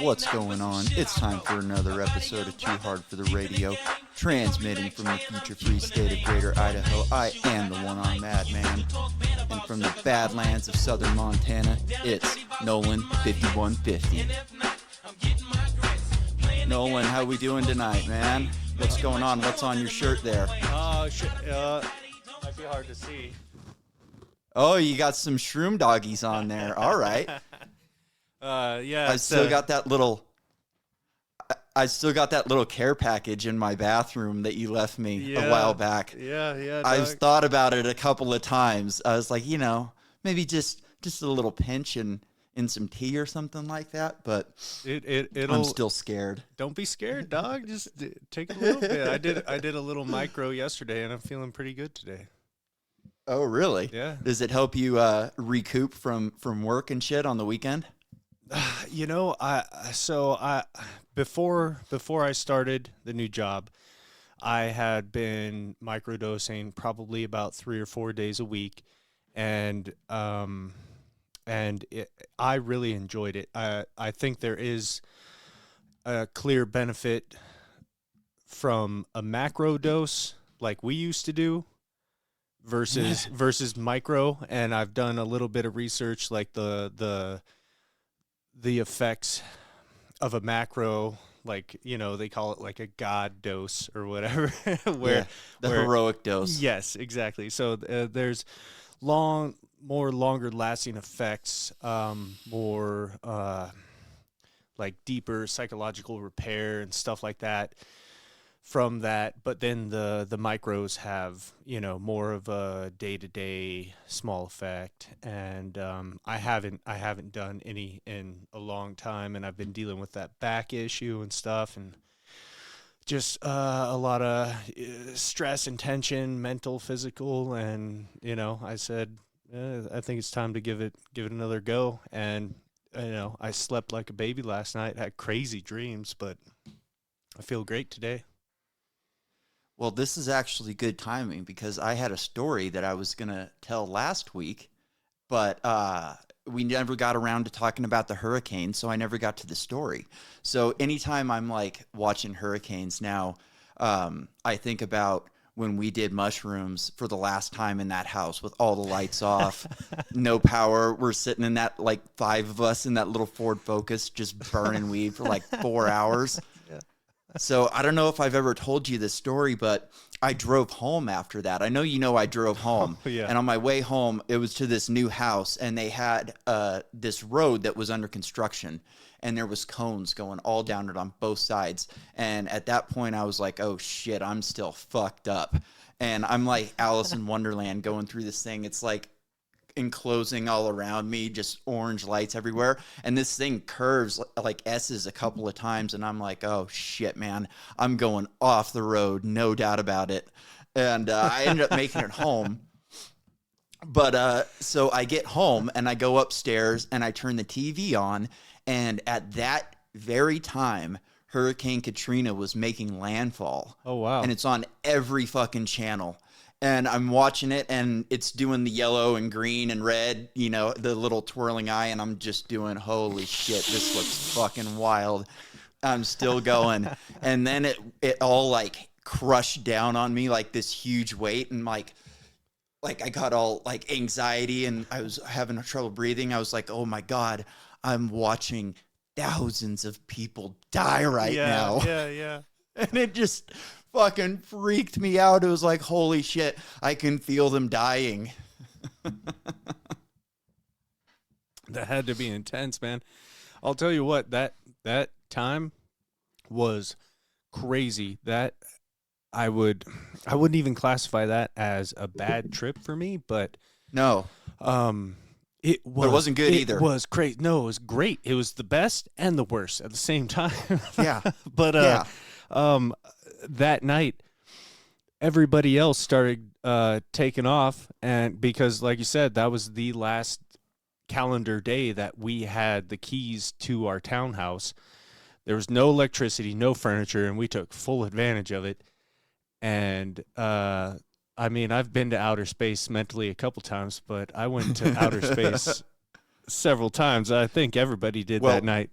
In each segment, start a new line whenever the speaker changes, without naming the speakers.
What's going on? It's time for another episode of Too Hard for the Radio, transmitting from the future-free state of Greater Idaho. I am the one-armed madman, and from the badlands of southern Montana, it's Nolan 5150. Nolan, how we doing tonight, man? What's going on? What's on your shirt there?
Shit. Might be hard to see.
Oh, you got some shroom doggies on there. All right.
Yeah.
I still got that little care package in my bathroom that you left me a while back.
Yeah.
I've thought about it a couple of times. I was like, maybe just a little pinch in some tea or something like that. But I'm still scared.
Don't be scared, dog. Just take a little bit. I did a little micro yesterday, and I'm feeling pretty good today.
Oh, really?
Yeah.
Does it help you recoup from work and shit on the weekend?
Before I started the new job, I had been microdosing probably about 3 or 4 days a week, and I really enjoyed it. I think there is a clear benefit from a macro dose like we used to do versus micro, and I've done a little bit of research, like the effects of a macro, like, they call it like a god dose or whatever, where
heroic dose.
Yes, exactly. So there's longer lasting effects, more like deeper psychological repair and stuff like that from that. But then the micros have, more of a day-to-day small effect, and I haven't done any in a long time, and I've been dealing with that back issue and stuff, and just a lot of stress and tension, mental, physical, and I said, I think it's time to give it another go. And I slept like a baby last night, had crazy dreams, but I feel great today.
Well, this is actually good timing because I had a story that I was going to tell last week, but we never got around to talking about the hurricane, so I never got to the story. So anytime I'm like watching hurricanes now, I think about when we did mushrooms for the last time in that house with all the lights off, no power. We're sitting in that, like 5 of us in that little Ford Focus, just burning weed for like 4 hours. So I don't know if I've ever told you this story, but I drove home after that. I know I drove home.
Oh, yeah.
And on my way home, it was to this new house, and they had this road that was under construction, and there was cones going all down it on both sides. And at that point, I was like, oh, shit, I'm still fucked up. And I'm like Alice in Wonderland going through this thing. It's like enclosing all around me, just orange lights everywhere, and this thing curves like S's a couple of times, and I'm like, oh shit, man, I'm going off the road, no doubt about it. And I ended up making it home, but so I get home and I go upstairs and I turn the TV on, and at that very time Hurricane Katrina was making landfall.
Oh wow.
And it's on every fucking channel. And I'm watching it, and it's doing the yellow and green and red, the little twirling eye, and I'm just doing, holy shit, this looks fucking wild. I'm still going. And then it all, like, crushed down on me like this huge weight, and, like I got all, like, anxiety, and I was having trouble breathing. I was like, oh, my God, I'm watching thousands of people die right now.
Yeah.
And it just fucking freaked me out. It was like, holy shit, I can feel them dying.
That had to be intense, man. I'll tell you what, that time was crazy. That I wouldn't even classify that as a bad trip for me, but
no.
It
wasn't good either.
It was crazy. No, it was great. It was the best and the worst at the same time.
Yeah.
But that night, everybody else started taking off, and because, like you said, that was the last calendar day that we had the keys to our townhouse. There was no electricity, no furniture, and we took full advantage of it. And I've been to outer space mentally a couple times, but I went to outer space several times. I think everybody did that night.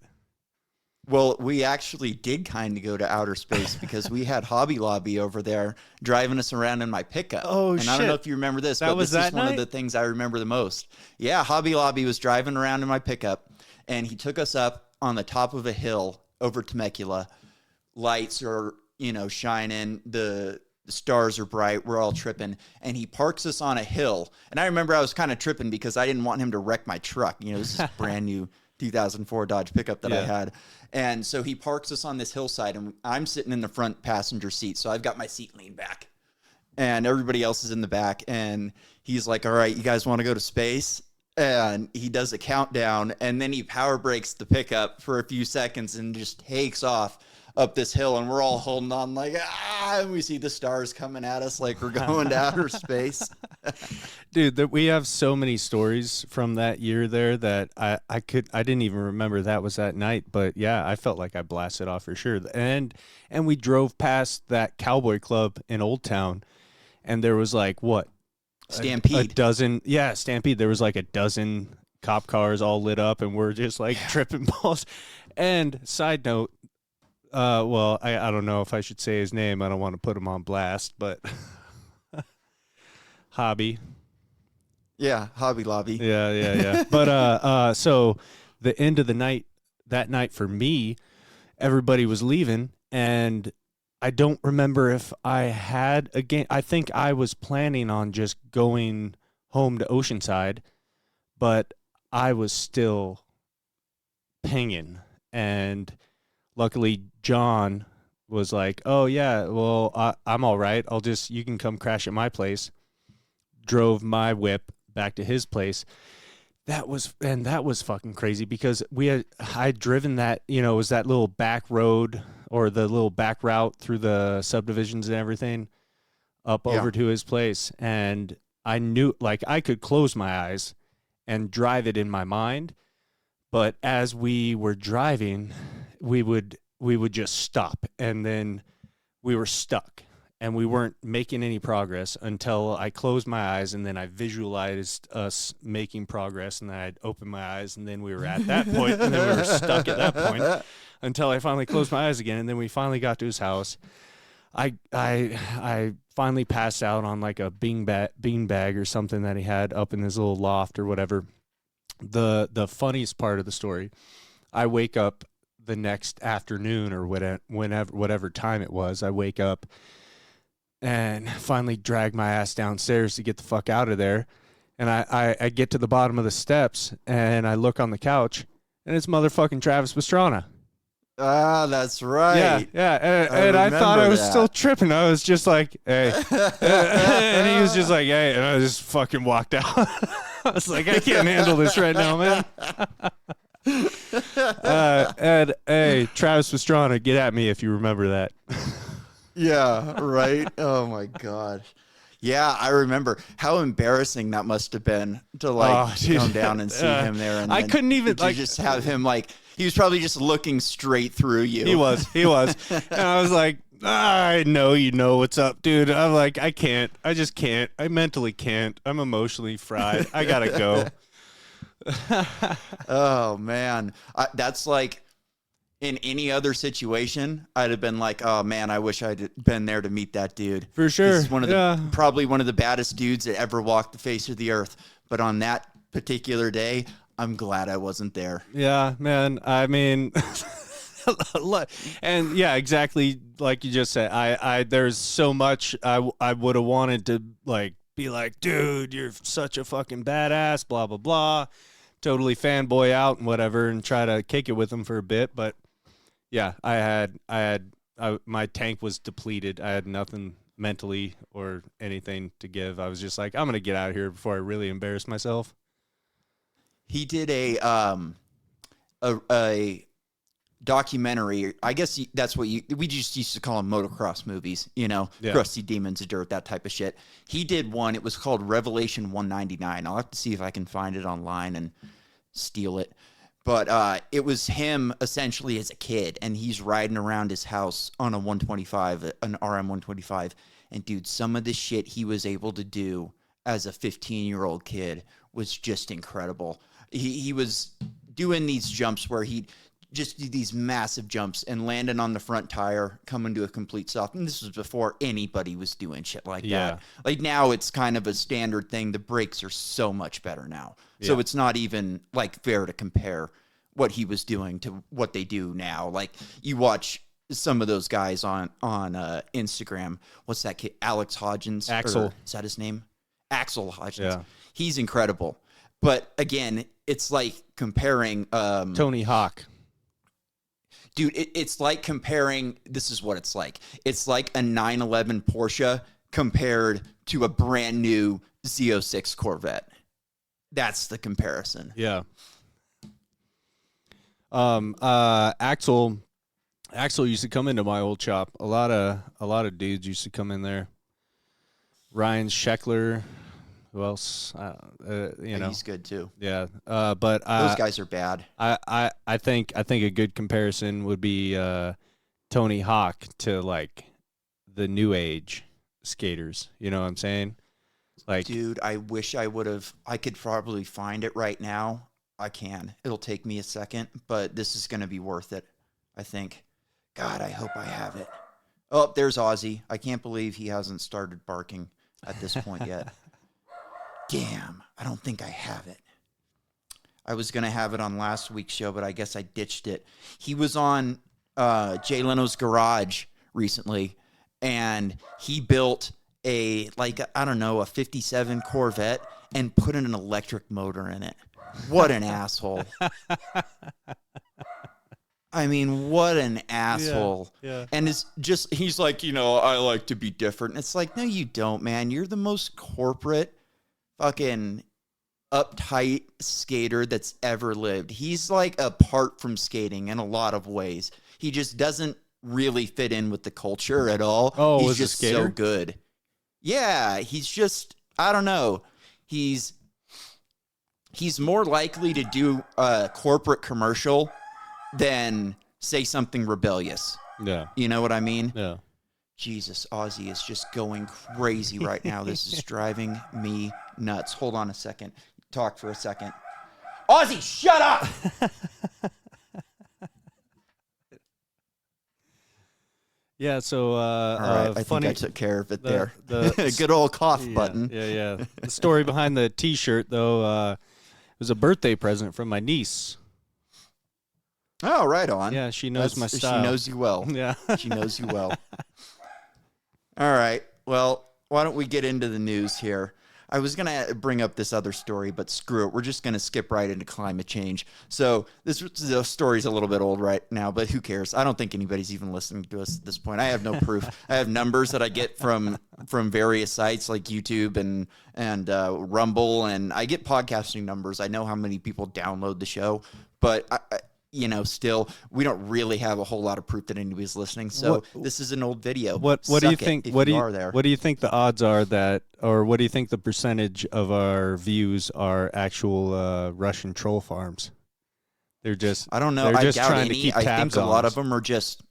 Well, we actually did kind of go to outer space because we had Hobby Lobby over there driving us around in my pickup.
Oh,
and
shit.
I don't know if you remember this,
That
but
was
this
that
is one
night?
of the things I remember the most. Yeah, Hobby Lobby was driving around in my pickup, and he took us up on the top of a hill over Temecula. Lights are, shining. The stars are bright. We're all tripping. And he parks us on a hill. And I remember I was kind of tripping because I didn't want him to wreck my truck. This is brand new 2004 Dodge pickup that I had. And so he parks us on this hillside, and I'm sitting in the front passenger seat. So I've got my seat leaned back, and everybody else is in the back. And he's like, all right, you guys want to go to space? And he does a countdown, and then he power brakes the pickup for a few seconds and just takes off up this hill, and we're all holding on like, and we see the stars coming at us like we're going to outer space.
Dude, we have so many stories from that year there that I didn't even remember that was that night, but yeah, I felt like I blasted off for sure. And we drove past that cowboy club in Old Town, and there was like what?
Stampede.
A dozen. Yeah, Stampede. There was like a dozen cop cars all lit up, and we're just like tripping balls. And side note, well, I don't know if I should say his name. I don't want to put him on blast, but Hobby.
Yeah, Hobby Lobby.
Yeah. But so the end of the night, that night for me, everybody was leaving, and I don't remember if I had a game. I think I was planning on just going home to Oceanside, but I was still pinging, and luckily John was like, "Oh yeah, well I'm all right. You can come crash at my place." Drove my whip back to his place. That was fucking crazy because I'd driven that, it was that little back road or the little back route through the subdivisions and everything up over to his place. And I knew, like, I could close my eyes and drive it in my mind. But as we were driving, we would just stop, and then we were stuck. And we weren't making any progress until I closed my eyes, and then I visualized us making progress, and then I'd open my eyes, and then we were at that point, and then we were stuck at that point until I finally closed my eyes again, and then we finally got to his house. I finally passed out on like a bean bag or something that he had up in his little loft or whatever. The funniest part of the story, I wake up the next afternoon or whatever time it was. I wake up and finally drag my ass downstairs to get the fuck out of there. And I get to the bottom of the steps, and I look on the couch, and it's motherfucking Travis Pastrana.
Ah, that's right.
Yeah. And I thought I was still tripping. I was just like, hey. And he was just like, hey. And I just fucking walked out. I was like, I can't handle this right now, man. And hey, Travis Pastrana, get at me if you remember that.
Yeah, right. Oh my God. Yeah, I remember how embarrassing that must have been to come down and see him there. And
I couldn't even
just have him he was probably just looking straight through you.
He was. And I was like, I know you know what's up, dude. I'm like, I can't. I just can't. I mentally can't. I'm emotionally fried. I gotta go.
Oh man, that's like. In any other situation, I'd have been like, "Oh man, I wish I'd been there to meet that dude."
For sure,
he's probably one of the baddest dudes that ever walked the face of the earth. But on that particular day, I'm glad I wasn't there.
Yeah, man. I mean, and yeah, exactly like you just said. I there's so much I would have wanted to be like, dude, you're such a fucking badass. Blah blah blah. Totally fanboy out and whatever, and try to kick it with him for a bit, but. Yeah, my tank was depleted. I had nothing mentally or anything to give. I was just like, I'm going to get out of here before I really embarrass myself.
He did a documentary. I guess that's what we just used to call them motocross movies, Rusty Demons of Dirt, that type of shit. He did one. It was called Revelation 199. I'll have to see if I can find it online and steal it. But it was him essentially as a kid, and he's riding around his house on a 125, an RM 125. And dude, some of the shit he was able to do as a 15-year-old kid was just incredible. He was doing these jumps where he just do these massive jumps and landing on the front tire, coming to a complete stop. And this was before anybody was doing shit like that. Like now it's kind of a standard thing. The brakes are so much better now. So it's not even like fair to compare what he was doing to what they do now. Like you watch some of those guys on Instagram. What's that kid? Alex Hodgins.
Axel.
Is that his name? Axel Hodgins.
Yeah.
He's incredible. But again, it's like comparing
Tony Hawk.
Dude, it's like comparing, this is what it's like. It's like a 911 Porsche compared to a brand new Z06 Corvette. That's the comparison.
Yeah. Axel used to come into my old shop. A lot of dudes used to come in there. Ryan Scheckler. Who else?
He's good too.
Yeah. But
those guys are bad.
I think a good comparison would be Tony Hawk to like the new age skaters. You know what I'm saying? Like,
dude, I wish I could probably find it right now. I can. It'll take me a second, but this is going to be worth it, I think. God, I hope I have it. Oh, there's Ozzy. I can't believe he hasn't started barking at this point yet. Damn, I don't think I have it. I was going to have it on last week's show, but I guess I ditched it. He was on Jay Leno's Garage recently, and he built a 57 Corvette and put in an electric motor in it. What an asshole. I mean, what an asshole.
Yeah.
And he's like, I like to be different. It's like, no, you don't, man. You're the most corporate, fucking uptight skater that's ever lived. He's like apart from skating in a lot of ways. He just doesn't really fit in with the culture at all.
Oh,
he's just so good. Yeah, he's just, I don't know. He's more likely to do a corporate commercial than say something rebellious.
Yeah.
You know what I mean?
Yeah.
Jesus, Ozzy is just going crazy right now. This is driving me nuts. Hold on a second. Talk for a second. Ozzy, shut up!
Yeah, so
all right, I think I took care of it there.
The
good old cough button.
Yeah. The story behind the T-shirt, though, it was a birthday present from my niece.
Oh, right on.
Yeah, she knows my style.
She knows you well.
Yeah.
She knows you well. All right. Well, why don't we get into the news here? I was going to bring up this other story, but screw it. We're just going to skip right into climate change. So this story's a little bit old right now, but who cares? I don't think anybody's even listening to us at this point. I have no proof. I have numbers that I get from various sites like YouTube and Rumble, and I get podcasting numbers. I know how many people download the show, but still, we don't really have a whole lot of proof that anybody's listening. So this is an old video.
What do you think? What do you think the odds are that, or what do you think the percentage of our views are actual Russian troll farms? They're just,
I don't know.
They're just
I doubt
trying
any.
to keep
I
tabs
think a
on
lot
us.
of them are just.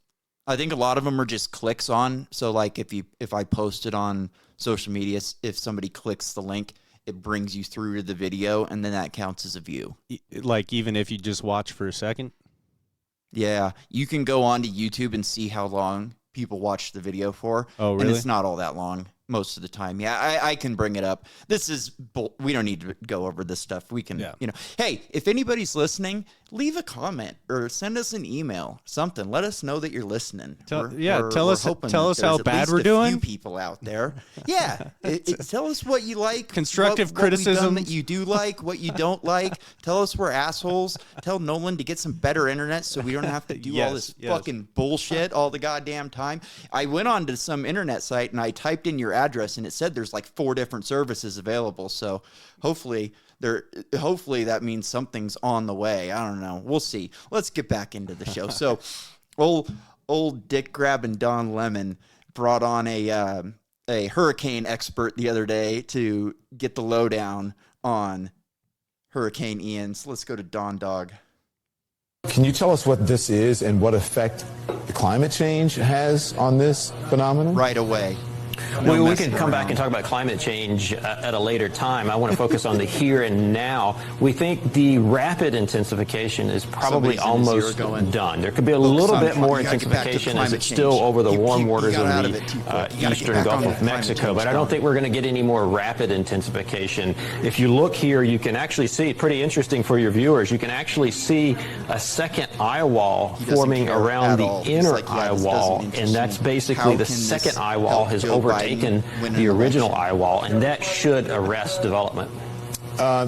I think a lot of them are just clicks on. So like if I post it on social media, if somebody clicks the link, it brings you through to the video, and then that counts as a view.
Like even if you just watch for a second?
Yeah, you can go on to YouTube and see how long people watch the video for.
Oh, really?
And it's not all that long most of the time. Yeah, I can bring it up. We don't need to go over this stuff. We can, hey, if anybody's listening, leave a comment or send us an email, something. Let us know that you're listening.
Tell us how bad we're doing.
A few people out there. Yeah, tell us what you like.
Constructive
what we've done
criticism
that you do like, what you don't like. Tell us we're assholes. Tell Nolan to get some better internet so we don't have to do all this fucking bullshit all the goddamn time. I went on to some internet site and I typed in your address and it said there's like 4 different services available. So hopefully that means something's on the way. I don't know. We'll see. Let's get back into the show. So old dick grabbing Don Lemon brought on a hurricane expert the other day to get the lowdown on Hurricane Ian. So let's go to Don Dog.
Can you tell us what this is and what effect the climate change has on this phenomenon?
Right away.
We can come back and talk about climate change at a later time. I want to focus on the here and now. We think the rapid intensification is probably almost done. There could be a little bit more intensification as it's still over the warm waters of the eastern Gulf of Mexico, but I don't think we're going to get any more rapid intensification. If you look here, you can actually see, pretty interesting for your viewers, you can actually see a second eye wall forming around the inner eye wall, and that's basically the second eye wall has overtaken the original eye wall, and that should arrest development.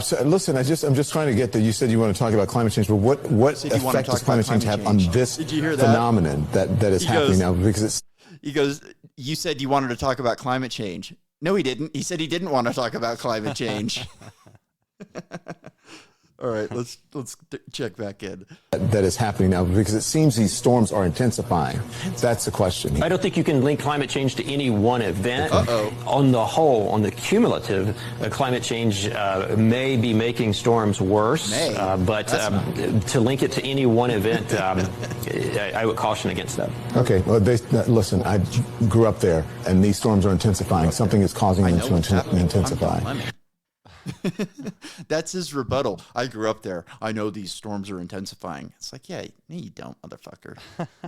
So listen, I'm just trying to get there. You said you want to talk about climate change, but what effect does climate change have on this phenomenon that is happening now? Because
he goes, you said you wanted to talk about climate change. No, he didn't. He said he didn't want to talk about climate change. All right, let's check back in.
That is happening now because it seems these storms are intensifying. That's the question.
I don't think you can link climate change to any one event. On the whole, on the cumulative, climate change may be making storms worse, but to link it to any one event, I would caution against that.
Okay, well, listen, I grew up there, and these storms are intensifying. Something is causing them to intensify.
That's his rebuttal. I grew up there. I know these storms are intensifying. It's like, yeah, no, you don't, motherfucker.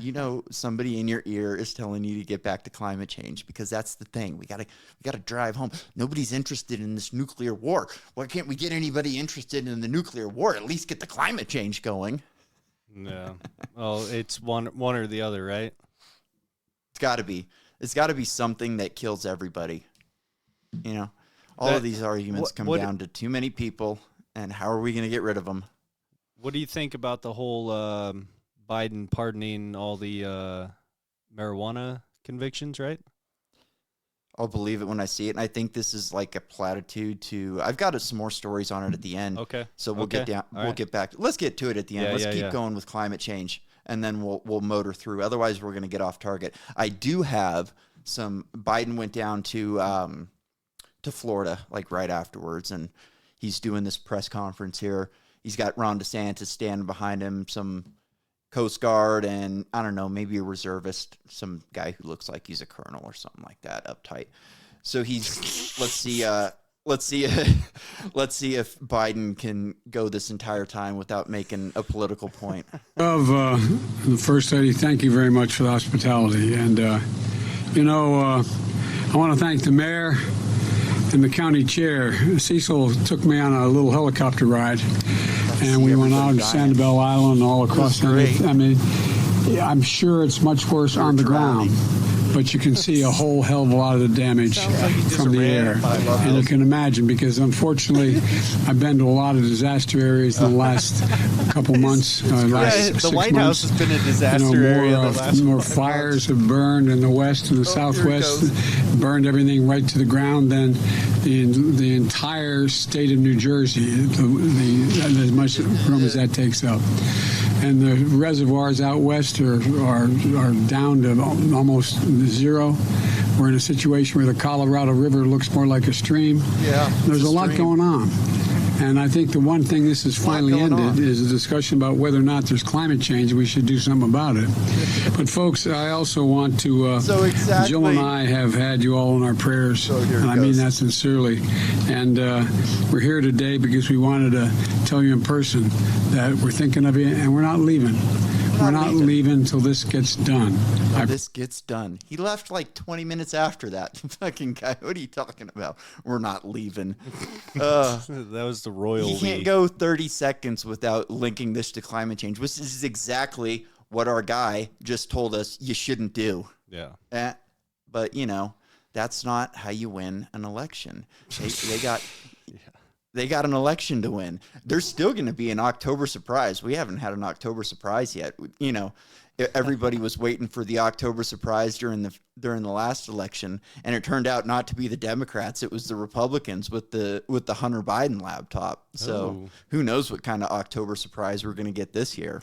You know, somebody in your ear is telling you to get back to climate change because that's the thing. We gotta drive home. Nobody's interested in this nuclear war. Why can't we get anybody interested in the nuclear war? At least get the climate change going.
No, well, it's one or the other, right?
It's got to be. It's got to be something that kills everybody. You know. All of these arguments come down to too many people, and how are we going to get rid of them?
What do you think about the whole Biden pardoning all the marijuana convictions, right?
I'll believe it when I see it, and I think this is like a platitude to... I've got some more stories on it at the end.
Okay.
So we'll get down. We'll get back. Let's get to it at the end. Let's keep going with climate change, and then we'll motor through. Otherwise, we're going to get off target. I do have some... Biden went down to Florida like right afterwards, and he's doing this press conference here. He's got Ron DeSantis standing behind him, some Coast Guard, and I don't know, maybe a reservist, some guy who looks like he's a colonel or something like that, uptight. So he's let's see if Biden can go this entire time without making a political point.
First, Eddie, thank you very much for the hospitality, and I want to thank the mayor and the county chair. Cecil took me on a little helicopter ride, and we went out to Sanibel Island all across. I mean, I'm sure it's much worse on the ground, but you can see a whole hell of a lot of the damage from the air. And you can imagine, because unfortunately, I've been to a lot of disaster areas in the last couple months.
The White House has been a disaster area.
More fires have burned in the west and the southwest, burned everything right to the ground. Then the entire state of New Jersey, as much room as that takes up. And the reservoirs out west are down to almost zero. We're in a situation where the Colorado River looks more like a stream.
Yeah,
there's a lot going on. And I think the one thing this has finally ended is a discussion about whether or not there's climate change. We should do something about it. But folks, I also want to, Jill and I have had you all in our prayers, and I mean that sincerely. And we're here today because we wanted to tell you in person that we're thinking of you, and we're not leaving. We're not leaving until this gets done.
This gets done. He left like 20 minutes after that. Fucking guy. What are you talking about? We're not leaving.
That was the royal.
You can't go 30 seconds without linking this to climate change, which is exactly what our guy just told us you shouldn't do.
Yeah.
But, that's not how you win an election. They got... They got an election to win. There's still going to be an October surprise. We haven't had an October surprise yet. Everybody was waiting for the October surprise during the last election, and it turned out not to be the Democrats. It was the Republicans with the Hunter Biden laptop. So who knows what kind of October surprise we're going to get this year?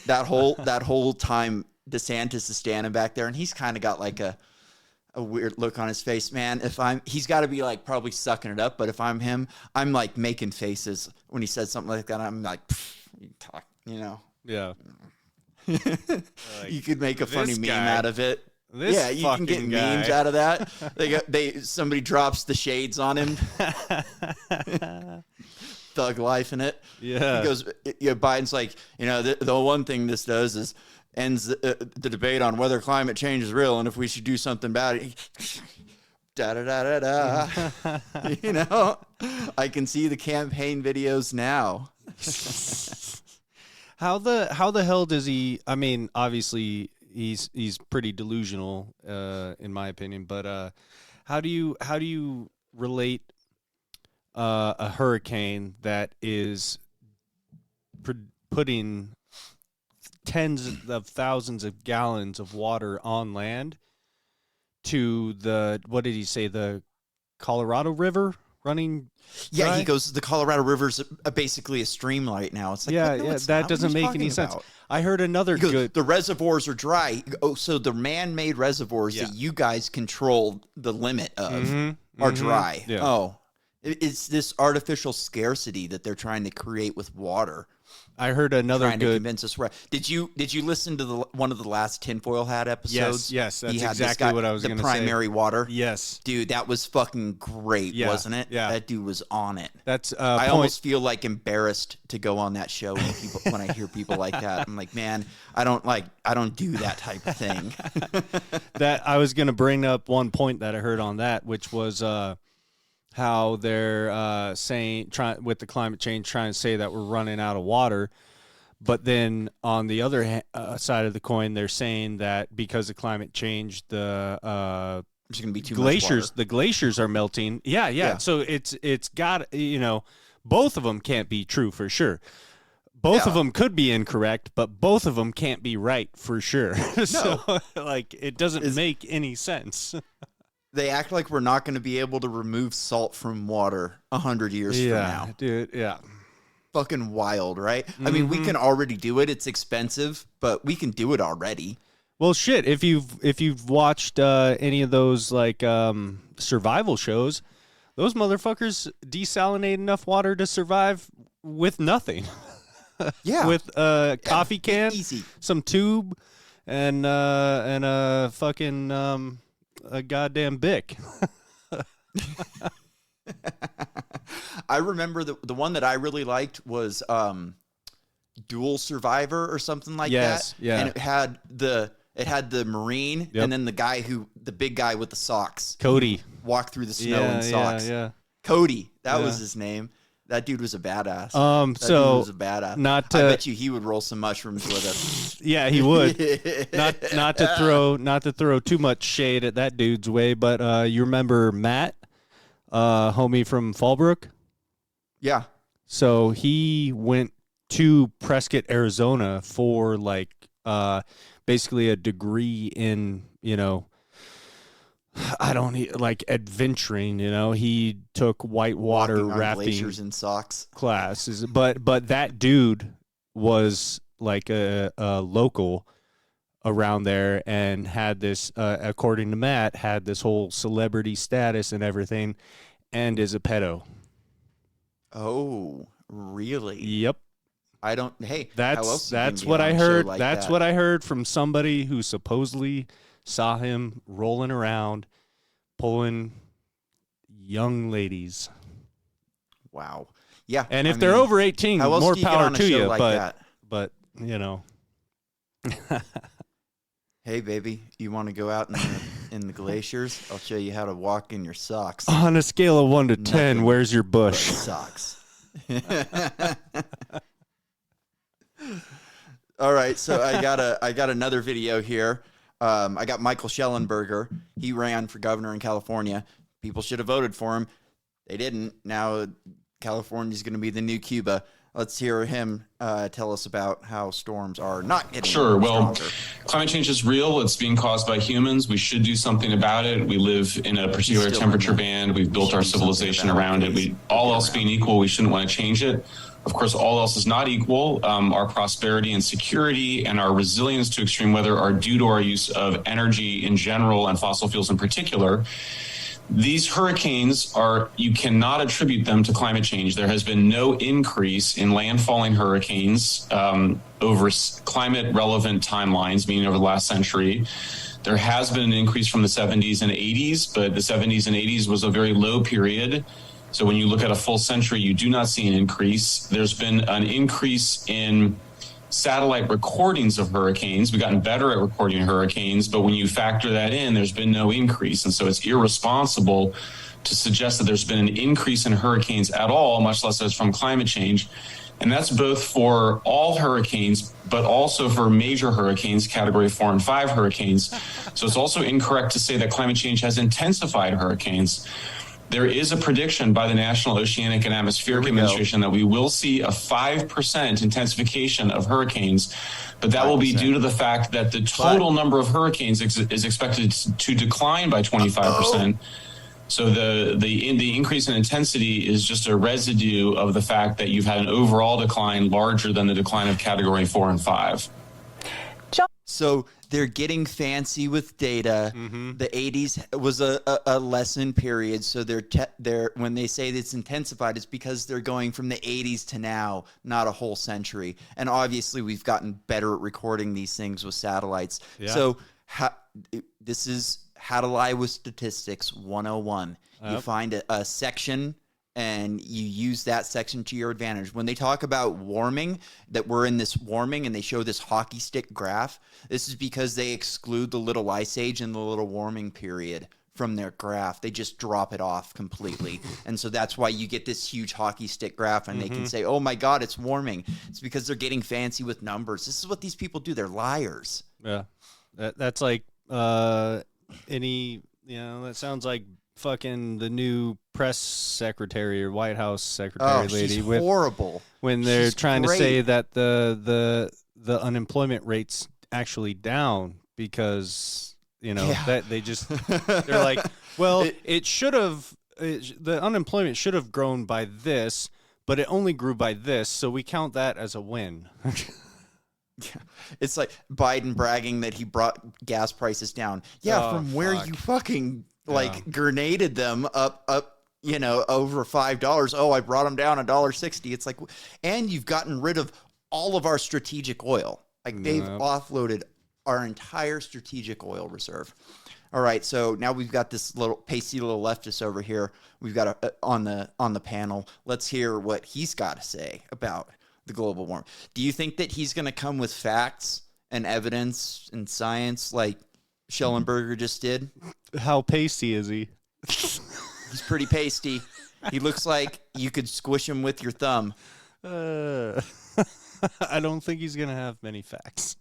That whole time DeSantis is standing back there, and he's kind of got like a weird look on his face, man. He's got to be like probably sucking it up, but if I'm him, I'm like making faces when he says something like that. I'm like,
Yeah.
You could make a funny meme out of it.
This
you can get
guy.
memes out of that. Somebody drops the shades on him. Thug life in it.
Yeah.
He goes, Biden's like, the one thing this does is ends the debate on whether climate change is real and if we should do something about it. Da da da da da. I can see the campaign videos now.
How the hell does he? I mean, obviously he's pretty delusional, in my opinion. But how do you relate a hurricane that is putting tens of thousands of gallons of water on land to what did he say, the Colorado River running?
Yeah, he goes, the Colorado River's basically a stream right now. It's like,
that doesn't make any sense. I heard another good.
The reservoirs are dry. Oh, so the man-made reservoirs that you guys control the limit of are dry.
Yeah.
Oh, it's this artificial scarcity that they're trying to create with water.
I heard another
trying to
good.
Convince us. Did you listen to one of the last Tinfoil Hat episodes?
Yes, that's exactly what I was going to say.
The primary water.
Yes,
dude, that was fucking great, wasn't it?
Yeah,
that dude was on it.
That's.
I almost feel like embarrassed to go on that show when I hear people like that. I'm like, man, I don't do that type of thing.
That I was going to bring up one point that I heard on that, which was how they're trying with the climate change, trying to say that we're running out of water. But then on the other side of the coin, they're saying that because of climate change, there's
going to be too
glaciers.
much water.
The glaciers are melting. Yeah. So it's got, both of them can't be true for sure. Both of them could be incorrect, but both of them can't be right for sure. No. So it doesn't make any sense.
They act like we're not going to be able to remove salt from water 100 years from now.
Dude, yeah.
Fucking wild, right? I mean, we can already do it. It's expensive, but we can do it already.
Well, shit, if you've watched any of those survival shows, those motherfuckers desalinate enough water to survive with nothing.
Yeah.
With a coffee can,
easy.
Some tube, and a fucking a goddamn Bic.
I remember the one that I really liked was Dual Survivor or something like that.
Yeah.
And it had the Marine and then the big guy with the socks.
Cody.
Walked through the snow in socks.
Yeah.
Cody. That was his name. That dude was a badass. Dude was a badass. I bet you he would roll some mushrooms with us.
Yeah, he would. not to throw too much shade at that dude's way, but you remember Matt, homie from Fallbrook?
Yeah.
So he went to Prescott, Arizona for basically a degree in, adventuring, he took whitewater rafting
glaciers in socks
classes, but that dude was like a local around there and had this, according to Matt, had this whole celebrity status and everything, and is a pedo.
Oh, really?
Yep.
I don't. Hey,
that's what I heard. That's what I heard from somebody who supposedly saw him rolling around, pulling young ladies.
Wow. Yeah.
And if they're over 18, more power to you. But
Hey, baby, you want to go out in the glaciers? I'll show you how to walk in your socks.
On a scale of 1 to 10, where's your bush?
Socks. All right, so I got another video here. I got Michael Schellenberger. He ran for governor in California. People should have voted for him. They didn't. Now California's going to be the new Cuba. Let's hear him tell us about how storms are not getting stronger.
Climate change is real. It's being caused by humans. We should do something about it. We live in a particular temperature band. We've built our civilization around it. All else being equal, we shouldn't want to change it. Of course, all else is not equal. Our prosperity and security and our resilience to extreme weather are due to our use of energy in general and fossil fuels in particular. These hurricanes you cannot attribute them to climate change. There has been no increase in landfalling hurricanes over climate relevant timelines, meaning over the last century. There has been an increase from the 70s and 80s, but the 70s and 80s was a very low period. So when you look at a full century, you do not see an increase. There's been an increase in satellite recordings of hurricanes. We've gotten better at recording hurricanes, but when you factor that in, there's been no increase. And so it's irresponsible to suggest that there's been an increase in hurricanes at all, much less as from climate change. And that's both for all hurricanes, but also for major hurricanes, category 4 and 5 hurricanes. So it's also incorrect to say that climate change has intensified hurricanes. There is a prediction by the National Oceanic and Atmospheric Administration that we will see a 5% intensification of hurricanes, but that 5%. Will be due to the fact that the total number of hurricanes is expected to decline by 25%. So the increase in intensity is just a residue of the fact that you've had an overall decline larger than the decline of category 4 and 5.
So they're getting fancy with data. Mm-hmm. The 80s was a lesson period. So they're when they say it's intensified, it's because they're going from the 80s to now, not a whole century. And obviously we've gotten better at recording these things with satellites. Yeah. So this is How to Lie with Statistics 101. Yep. You find a section and you use that section to your advantage. When they talk about warming, that we're in this warming and they show this hockey stick graph, this is because they exclude the little ice age and the little warming period from their graph. They just drop it off completely. And so that's why you get this huge hockey stick graph and they can say, oh my God, it's warming. It's because they're getting fancy with numbers. This is what these people do. They're liars.
Yeah. That's like that sounds like fucking the new press secretary or White House secretary lady.
She's horrible.
When they're trying to say that the unemployment rate's actually down because, that they just, they're like, well, the unemployment should have grown by this, but it only grew by this. So we count that as a win.
It's like Biden bragging that he brought gas prices down. Yeah, from where you fucking grenaded them up, over $5. Oh, I brought them down $1.60. It's like, and you've gotten rid of all of our strategic oil. Like they've offloaded our entire strategic oil reserve. All right, so now we've got this little pasty little leftist over here. We've got on the panel. Let's hear what he's got to say about the global warming. Do you think that he's going to come with facts and evidence and science like Schellenberger just did?
How pasty is he?
He's pretty pasty. He looks like you could squish him with your thumb.
I don't think he's going to have many facts.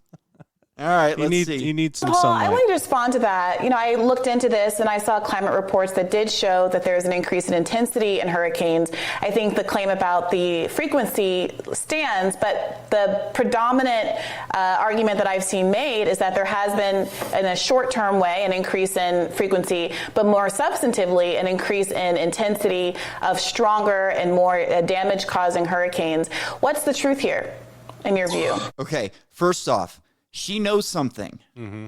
All right, let's see.
You need some
Paul,
sunlight.
I want to respond to that. I looked into this and I saw climate reports that did show that there's an increase in intensity in hurricanes. I think the claim about the frequency stands, but the predominant argument that I've seen made is that there has been, in a short-term way, an increase in frequency, but more substantively, an increase in intensity of stronger and more damage-causing hurricanes. What's the truth here, in your view?
Okay, first off, she knows something.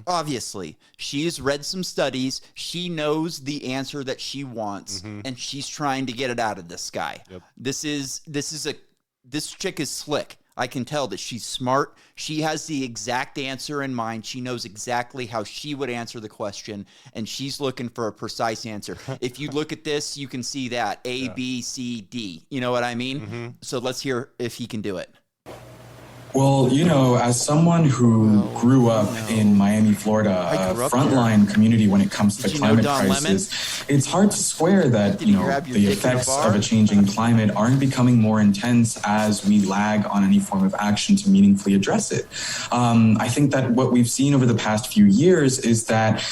Obviously, she's read some studies. She knows the answer that she wants, and she's trying to get it out of this guy. Yep. This chick is slick. I can tell that she's smart. She has the exact answer in mind. She knows exactly how she would answer the question, and she's looking for a precise answer. If you look at this, you can see that A, B, C, D. You know what I mean? So let's hear if he can do it.
Well, as someone who grew up in Miami, Florida, a frontline community when it comes to the climate crisis, it's hard to swear that, the effects of a changing climate aren't becoming more intense as we lag on any form of action to meaningfully address it. I think that what we've seen over the past few years is that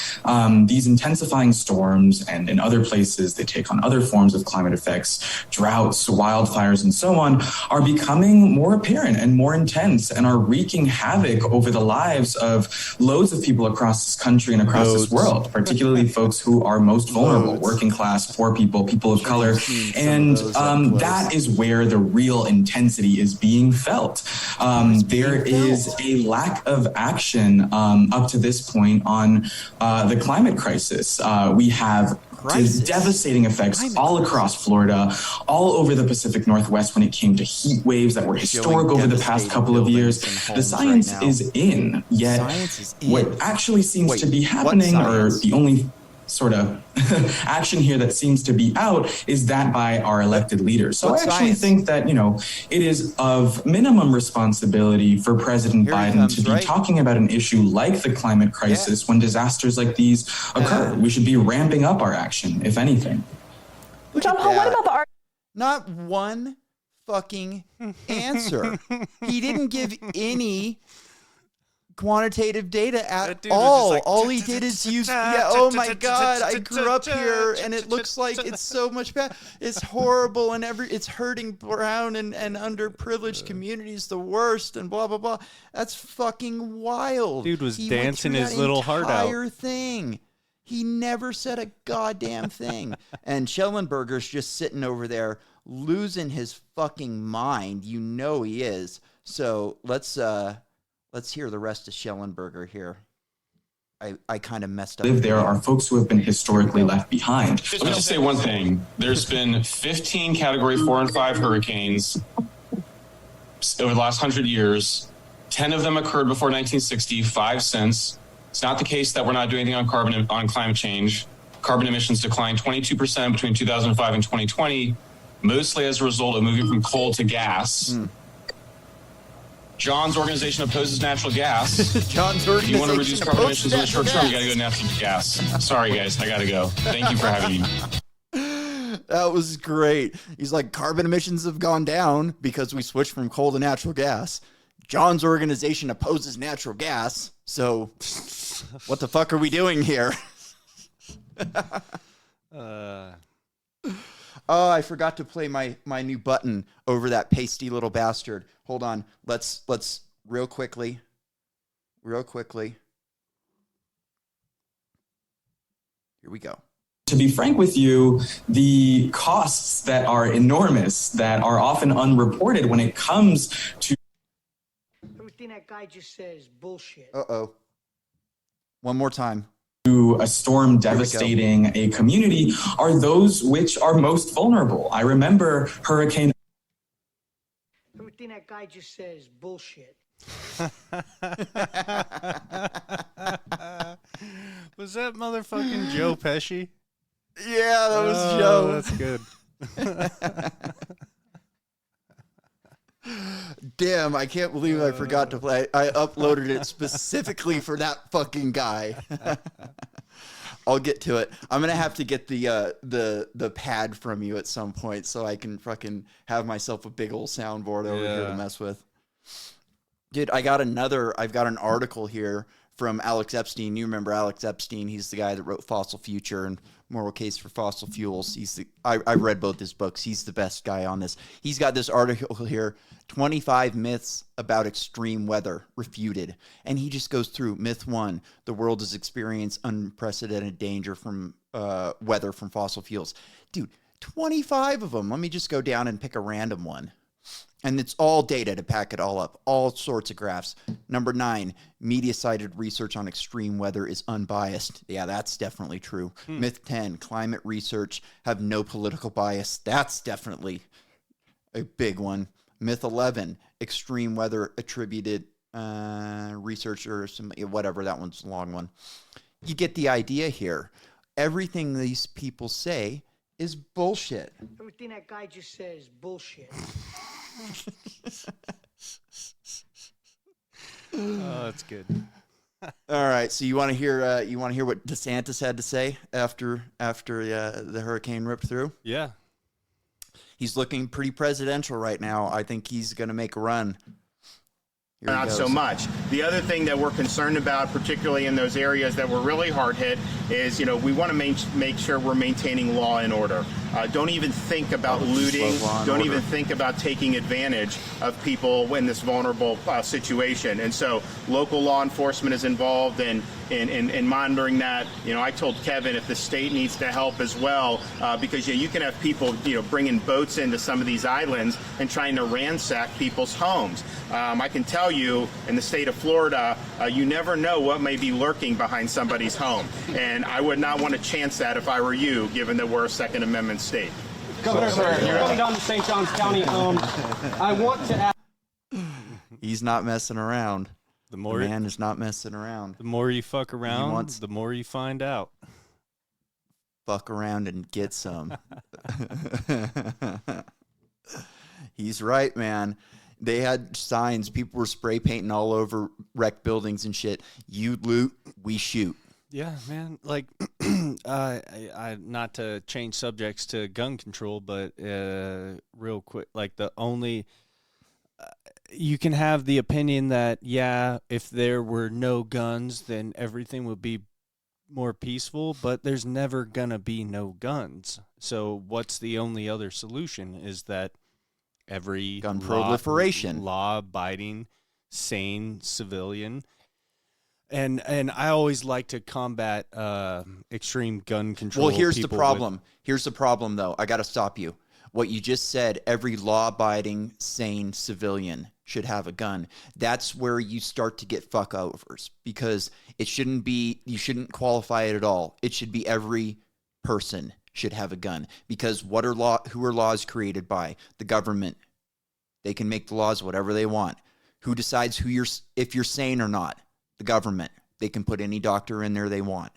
these intensifying storms and in other places, they take on other forms of climate effects, droughts, wildfires, and so on, are becoming more apparent and more intense and are wreaking havoc over the lives of loads of people across this country and across this world, particularly folks who are most vulnerable, working class, poor people, people of color. And that is where the real intensity is being felt. There is a lack of action up to this point on the climate crisis. We have to devastating effects all across Florida, all over the Pacific Northwest when it came to heat waves that were historic over the past couple of years. The science is in, yet what actually seems to be happening, or the only sort of action here that seems to be out, is that by our elected leaders. So I actually think that, you know, it is of minimum responsibility for President Biden to be talking about an issue like the climate crisis when disasters like these occur. We should be ramping up our action, if anything.
John Paul, what about the art?
Not one fucking answer. He didn't give any quantitative data at all. Like, all he did is use, oh my God, I grew up here and it looks like it's so much bad. It's horrible and it's hurting brown and underprivileged communities the worst and blah, blah, blah. That's fucking wild.
Dude was dancing his little heart out.
Entire thing. He never said a goddamn thing. And Schellenberger's just sitting over there losing his fucking mind. You know he is. So let's hear the rest of Schellenberger here. I kind of messed up.
There are folks who have been historically left behind.
Let me just say one thing. There's been 15 Category 4 and 5 hurricanes over the last 100 years. 10 of them occurred before 1960, 5 since. It's not the case that we're not doing anything on climate change. Carbon emissions declined 22% between 2005 and 2020, mostly as a result of moving from coal to gas. John's organization opposes natural gas.
John's organization.
If you want to reduce carbon emissions in the short term, you got to go natural gas. Sorry, guys, I got to go. Thank you for having me.
That was great. He's like, carbon emissions have gone down because we switched from coal to natural gas. John's organization opposes natural gas. So what the fuck are we doing here? Oh, I forgot to play my new button over that pasty little bastard. Hold on. Let's real quickly. Here we go.
To be frank with you, the costs that are enormous, that are often unreported when it comes to...
Everything that guy just says bullshit.
Uh-oh. One more time.
To a storm devastating a community are those which are most vulnerable. I remember Hurricane...
Everything that guy just says bullshit.
Was that motherfucking Joe Pesci?
Yeah, that was Joe.
That's good.
Damn, I can't believe I forgot to play. I uploaded it specifically for that fucking guy. I'll get to it. I'm gonna have to get the pad from you at some point so I can fucking have myself a big old soundboard over here to mess with. Dude, I've got an article here from Alex Epstein. You remember Alex Epstein? He's the guy that wrote Fossil Future and Moral Case for Fossil Fuels. I read both his books. He's the best guy on this. He's got this article here, 25 myths about extreme weather refuted. And he just goes through myth 1, the world has experienced unprecedented danger from weather from fossil fuels. Dude, 25 of them. Let me just go down and pick a random one. And it's all data to pack it all up, all sorts of graphs. Number 9, media-cited research on extreme weather is unbiased. Yeah, that's definitely true. Myth 10, climate research have no political bias. That's definitely a big one. Myth 11, extreme weather attributed research or some, whatever, that one's a long one. You get the idea here. Everything these people say is bullshit.
Everything that guy just says bullshit.
Oh, that's good.
All right, so you want to hear what DeSantis had to say after the hurricane ripped through?
Yeah,
he's looking pretty presidential right now. I think he's going to make a run.
Not so much. The other thing that we're concerned about, particularly in those areas that were really hard hit, is we want to make sure we're maintaining law and order. don't even think about looting, don't even think about taking advantage of people in this vulnerable situation. And so local law enforcement is involved in monitoring that. You know, I told Kevin if the state needs to help as well, because you can have people, bringing boats into some of these islands and trying to ransack people's homes. I can tell you, in the state of Florida, you never know what may be lurking behind somebody's home. And I would not want to chance that if I were you, given that we're a Second Amendment state.
Governor, you're going down to St. Johns County. I want to ask.
He's not messing around. The man is not messing around.
The more you fuck around, the more you find out.
Fuck around and get some. He's right, man. They had signs. People were spray painting all over wrecked buildings and shit. You loot, we shoot.
Yeah, man. Like, I not to change subjects to gun control, but real quick, like the only you can have the opinion that if there were no guns, then everything would be more peaceful. But there's never gonna be no guns. So what's the only other solution? Is that every
gun proliferation,
law-abiding, sane civilian. And I always like to combat extreme gun control.
Well, here's the problem. Here's the problem, though. I got to stop you. What you just said, every law-abiding, sane civilian should have a gun. That's where you start to get fuck-overs, because it shouldn't be, you shouldn't qualify it at all. It should be every person should have a gun, because who are laws created by? The government. They can make the laws whatever they want. Who decides if you're sane or not? The government. They can put any doctor in there they want.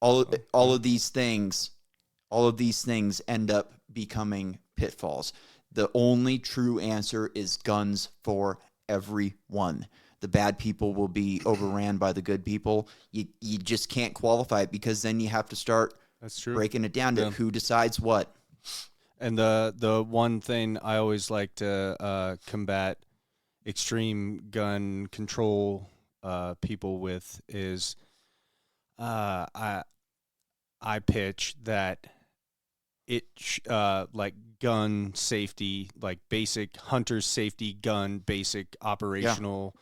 All of these things end up becoming pitfalls. The only true answer is guns for everyone. The bad people will be overran by the good people. You just can't qualify it, because then you have to start breaking it down to who decides what.
And the one thing I always like to combat extreme gun control people with is I pitch that like gun safety, like basic hunter safety, basic operational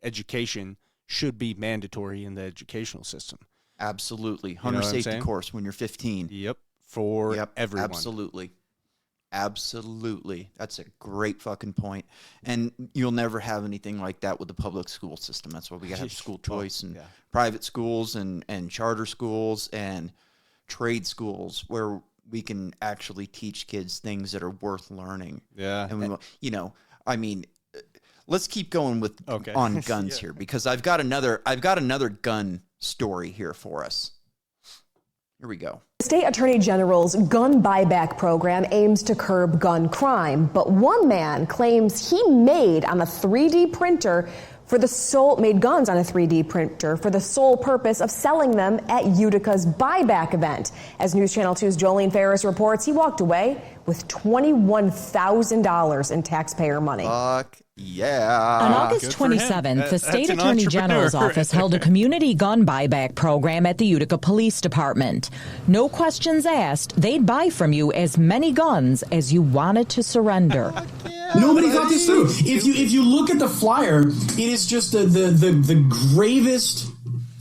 education should be mandatory in the educational system.
Absolutely. Hunter safety course when you're 15.
Yep. For everyone.
Absolutely. That's a great fucking point. And you'll never have anything like that with the public school system. That's why we got to have school choice and private schools and charter schools and trade schools where we can actually teach kids things that are worth learning.
Yeah.
And we, let's keep going with on guns here, because I've got another gun story here for us. Here we go.
State Attorney General's gun buyback program aims to curb gun crime, but one man claims he made guns on a 3D printer for the sole purpose of selling them at Utica's buyback event. As News Channel 2's Jolene Ferris reports, he walked away with $21,000 in taxpayer money.
Fuck yeah.
On August 27th, the State Attorney General's office held a community gun buyback program at the Utica Police Department. No questions asked, they'd buy from you as many guns as you wanted to surrender.
Nobody thought this through. If you look at the flyer, it is just the gravest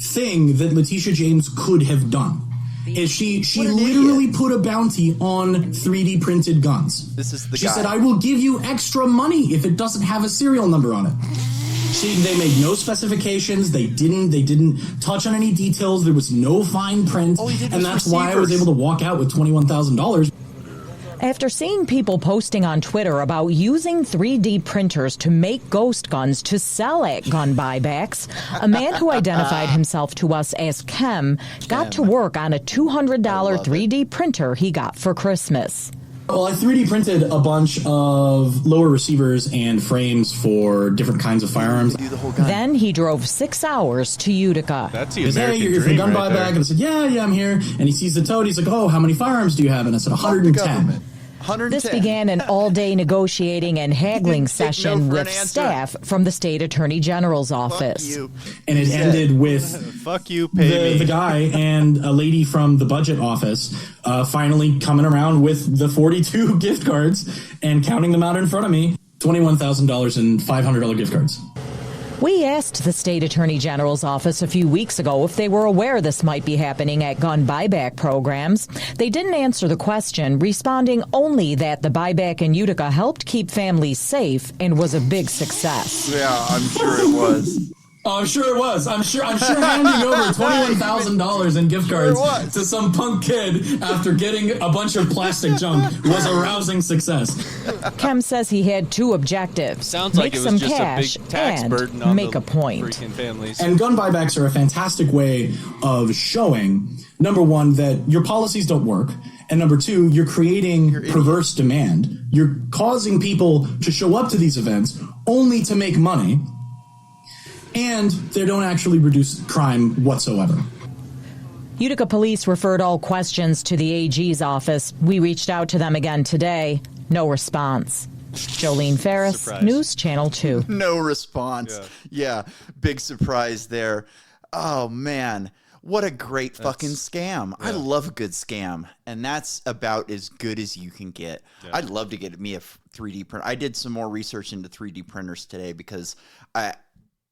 thing that Letitia James could have done. Is she literally put a bounty on 3D printed guns.
This is the
She
guy.
said, I will give you extra money if it doesn't have a serial number on it. They made no specifications. They didn't touch on any details. There was no fine print. And that's why I was able to walk out with $21,000.
After seeing people posting on Twitter about using 3D printers to make ghost guns to sell at gun buybacks, a man who identified himself to us as Kem got to work on a $200 3D printer he got for Christmas.
Well, I 3D printed a bunch of lower receivers and frames for different kinds of firearms.
Then he drove 6 hours to Utica.
That's
He goes, hey, you're for the gun buyback? And I said, yeah, I'm here. And he sees the tote. He's like, oh, how many firearms do you have? And I said, 110.
110.
This began an all-day negotiating and haggling session with staff from the state attorney general's office.
And it ended with
fuck you, pay me.
The guy and a lady from the budget office finally coming around with the 42 gift cards and counting them out in front of me. $21,000 in $500 gift cards.
We asked the state attorney general's office a few weeks ago if they were aware this might be happening at gun buyback programs. They didn't answer the question, responding only that the buyback in Utica helped keep families safe and was a big success.
Yeah, I'm sure it was.
Oh, I'm sure it was. I'm sure handing over $21,000 in gift cards to some punk kid after getting a bunch of plastic junk was a rousing success.
Kem says he had two objectives.
Sounds like
make
it was
some
just
cash
a big tax
and
burden on
make
the
a point.
freaking families.
And gun buybacks are a fantastic way of showing, number one, that your policies don't work. And number two, you're creating perverse demand. You're causing people to show up to these events only to make money. And they don't actually reduce crime whatsoever.
Utica police referred all questions to the AG's office. We reached out to them again today. No response. Jolene Ferris,
Surprise.
News Channel 2.
No response. Yeah, big surprise there. Oh, man. What a great fucking scam. Yeah. I love a good scam. And that's about as good as you can get. Yeah. I'd love to get me a 3D printer. I did some more research into 3D printers today because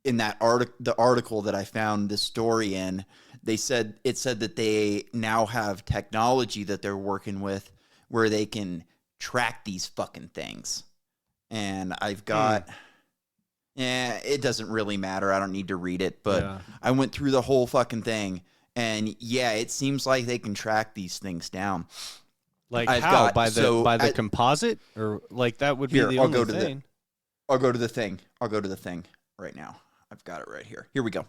in that the article that I found this story in, it said that they now have technology that they're working with where they can track these fucking things. And I've got, it doesn't really matter. I don't need to read it, but I went through the whole fucking thing, and it seems like they can track these things down.
Like how? By the composite, or like that would be the only thing.
I'll go to the thing. I'll go to the thing right now. I've got it right here. Here we go.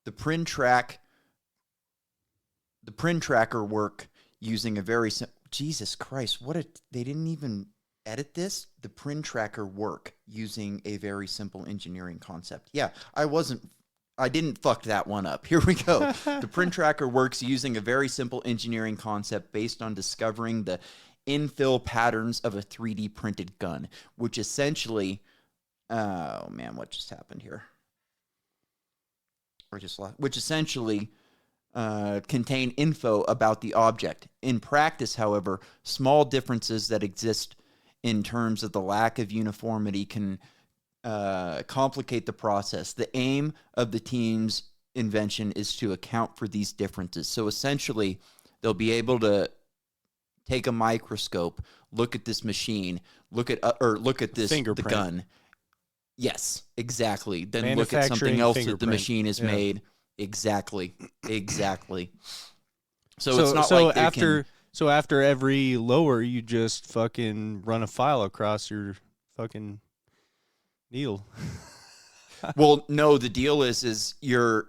The print tracker work using a very Jesus Christ, they didn't even edit this. The print tracker work using a very simple engineering concept. Yeah, I didn't fuck that one up. Here we go. The print tracker works using a very simple engineering concept based on discovering the infill patterns of a 3D printed gun, which essentially, oh man, what just happened here? Which essentially contain info about the object. In practice, however, small differences that exist in terms of the lack of uniformity can complicate the process. The aim of the team's invention is to account for these differences. So essentially, they'll be able to take a microscope, look at this machine, look at this the gun. Yes, exactly. Then look at something else that the machine is made. Exactly. So it's not like
after every lower, you just fucking run a file across your fucking needle.
Well, no, the deal is your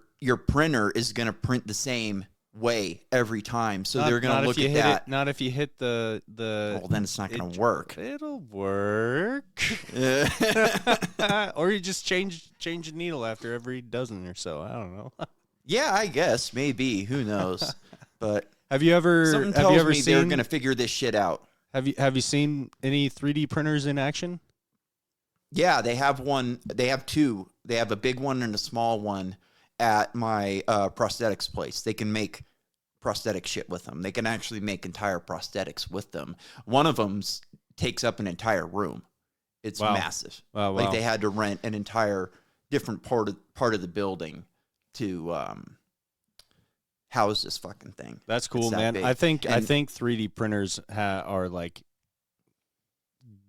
printer is going to print the same way every time. So they're going to look at that.
Not if you hit the
well, then it's not going to work.
It'll work. Or you just change the needle after every dozen or so. I don't know.
Yeah, I guess maybe. Who knows? But
have you ever
seen they're going to figure this shit out?
Have you seen any 3D printers in action?
Yeah, they have one. They have two. They have a big one and a small one at my prosthetics place. They can make prosthetic shit with them. They can actually make entire prosthetics with them. One of them takes up an entire room. It's massive.
Wow.
Like they had to rent an entire different part of the building to house this fucking thing.
That's cool, man. I think 3D printers are like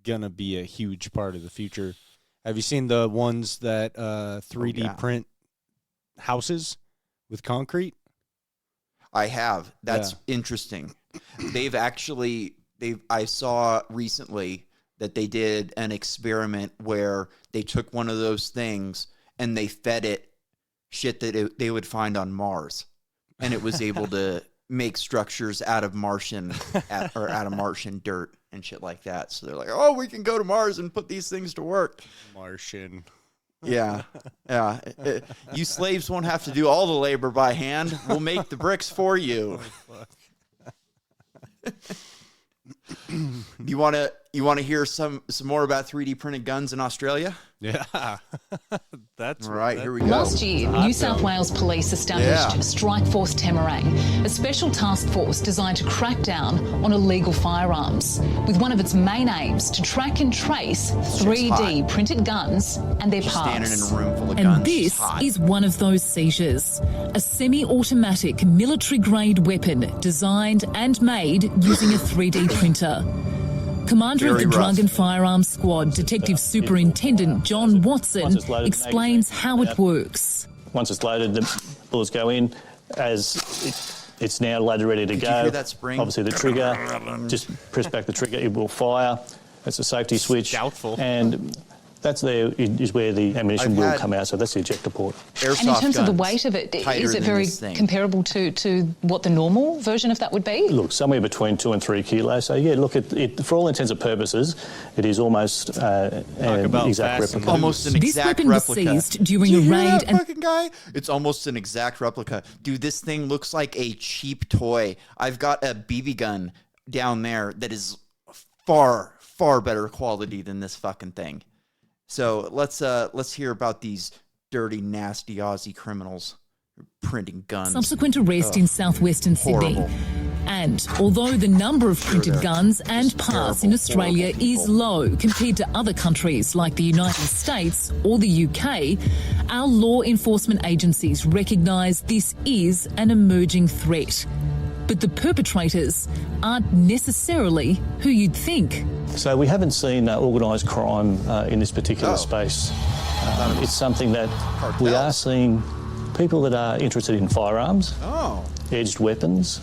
gonna be a huge part of the future. Have you seen the ones that 3D print houses with concrete?
I have. That's interesting. I saw recently that they did an experiment where they took one of those things and they fed it shit that they would find on Mars, and it was able to make structures out of Martian dirt and shit like that. So they're like, oh, we can go to Mars and put these things to work.
Martian.
Yeah. You slaves won't have to do all the labor by hand. We'll make the bricks for you. You want to hear some more about 3D printed guns in Australia?
Yeah. That's
right. Here we go.
Last year, New South Wales Police established Strike Force Temerang, a special task force designed to crack down on illegal firearms, with one of its main aims to track and trace 3D printed guns and their parts.
Standing in a room full of
and
guns.
this is one of those seizures, a semi-automatic military-grade weapon designed and made using a 3D printer. Commander of the Drug and Firearms Squad, Detective Superintendent John Watson, explains how it works.
Once it's loaded, the bullets go in. As it's now loaded, ready to go.
Did you hear that spring?
Obviously, the trigger, just press back the trigger, it will fire. That's a safety switch.
Doubtful.
And that's there is where the ammunition will come out. So that's the ejector port.
And in terms of the weight of it, is it very comparable to what the normal version of that would be?
Look, somewhere between 2 and 3 kilos. So yeah, look, it for all intents and purposes, it is almost an exact replica.
Almost an exact
weapon
replica.
was seized during
Do
a
you hear
raid.
that fucking guy? It's almost an exact replica. Dude, this thing looks like a cheap toy. I've got a BB gun down there that is far, far better quality than this fucking thing. So let's hear about these dirty, nasty Aussie criminals printing guns.
Subsequent arrest in southwestern Sydney. And although the number of printed guns and parts in Australia is low compared to other countries like the United States or the UK, our law enforcement agencies recognise this is an emerging threat. But the perpetrators aren't necessarily who you'd think.
So we haven't seen organised crime in this particular space. It's something that we are seeing people that are interested in firearms, edged weapons,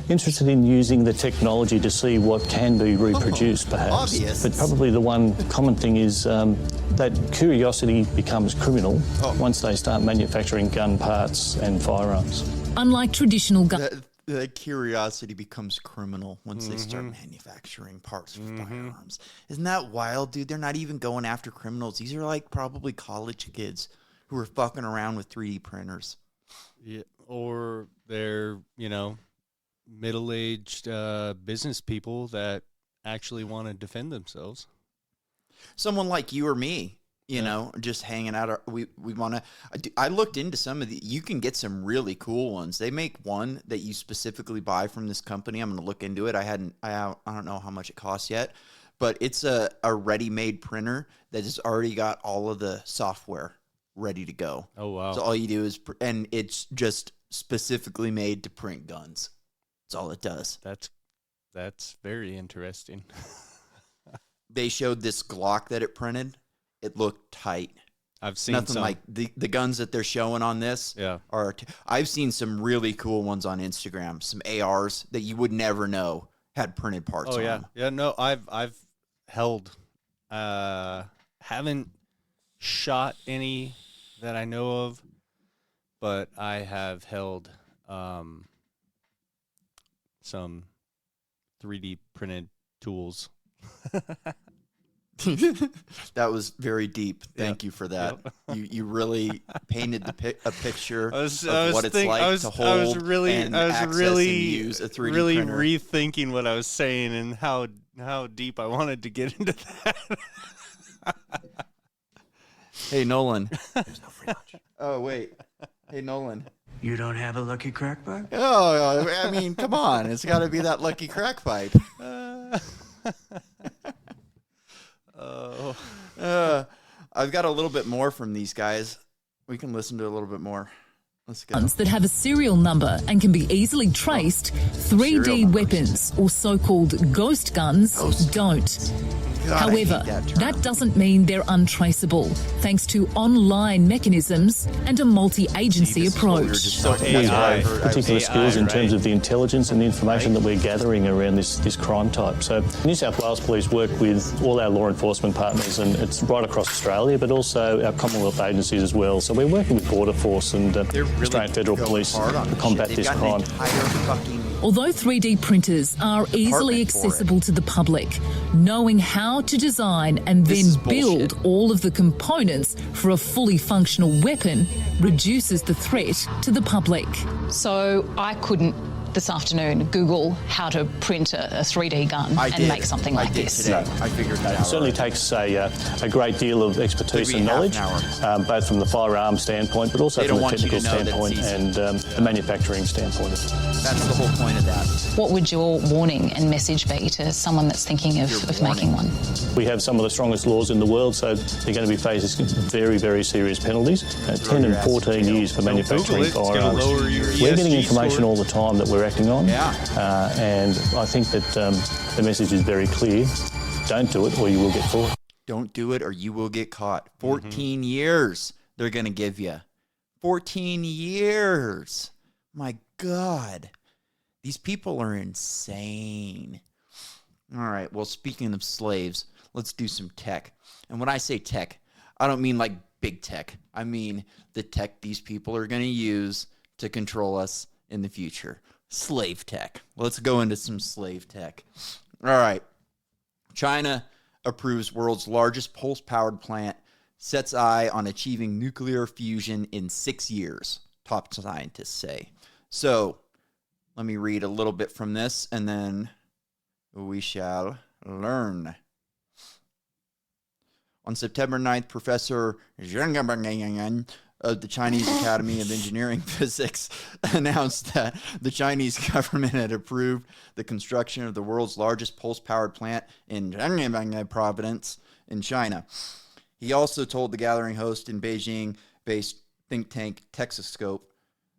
interested in using the technology to see what can be reproduced, perhaps.
Obvious.
But probably the one common thing is that curiosity becomes criminal once they start manufacturing gun parts and firearms.
Unlike traditional guns.
The curiosity becomes criminal once they start manufacturing parts for firearms. Isn't that wild, dude? They're not even going after criminals. These are like probably college kids who are fucking around with 3D printers.
Yeah, or they're, middle-aged business people that actually want to defend themselves.
Someone like you or me. Just hanging out. We want to. I looked into some of the. You can get some really cool ones. They make one that you specifically buy from this company. I'm going to look into it. I don't know how much it costs yet, but it's a ready-made printer that has already got all of the software ready to go.
Oh wow!
So all you do is, and it's just specifically made to print guns. That's all it does.
That's very interesting.
They showed this Glock that it printed. It looked tight.
I've seen
nothing
some.
like the guns that they're showing on this.
Yeah,
I've seen some really cool ones on Instagram. Some ARs that you would never know had printed parts.
Oh yeah,
on them.
yeah. No, I've held. Haven't shot any that I know of, but I have held some 3D printed tools.
That was very deep. Thank you for that. Yep. You really painted a picture of what it's like to hold and access and use a 3D printer.
Rethinking what I was saying and how deep I wanted to get into that.
Hey, Nolan. There's no free lunch. Oh, wait. Hey, Nolan.
You don't have a lucky crack pipe?
Oh, I mean, come on. It's got to be that lucky crack pipe. I've got a little bit more from these guys. We can listen to a little bit more. Let's go.
Guns that have a serial number and can be easily traced. 3D weapons, or so-called ghost guns, don't.
God,
however, that doesn't mean they're untraceable, thanks to online mechanisms and a multi-agency approach.
So we have particular skills in terms of the intelligence and the information that we're gathering around this crime type. So New South Wales Police work with all our law enforcement partners, and it's right across Australia, but also our Commonwealth agencies as well. So we're working with Border Force and Australian Federal Police to combat this crime.
They've got an entire fucking
Although 3D printers are easily accessible to the public, knowing how to design and then build all of the components for a fully functional weapon reduces the threat to the public.
So I couldn't this afternoon Google how to print a 3D gun and make something like this.
Today. I figured that out.
It certainly takes a great deal of expertise and knowledge, both from the firearm standpoint, but also from the technical standpoint and the manufacturing standpoint.
That's the whole point of that.
What would your warning and message be to someone that's thinking of making one?
We have some of the strongest laws in the world, so they're going to be facing very, very serious penalties, 10 and 14 years for manufacturing firearms. We're getting information all the time that we're acting on, and I think that the message is very clear. Don't do it or you will get caught.
Don't do it or you will get caught. 14 years they're going to give you. 14 years. My God. These people are insane. All right, well, speaking of slaves, let's do some tech. And when I say tech, I don't mean like big tech. I mean the tech these people are going to use to control us in the future. Slave tech. Let's go into some slave tech. All right. China approves world's largest pulse-powered plant, sets eye on achieving nuclear fusion in 6 years, top scientists say. So, let me read a little bit from this, and then we shall learn. On September 9th, Professor Zhang of the Chinese Academy of Engineering Physics announced that the Chinese government had approved the construction of the world's largest pulse-powered plant in Zhejiang province in China. He also told the gathering host in Beijing-based think tank Texascope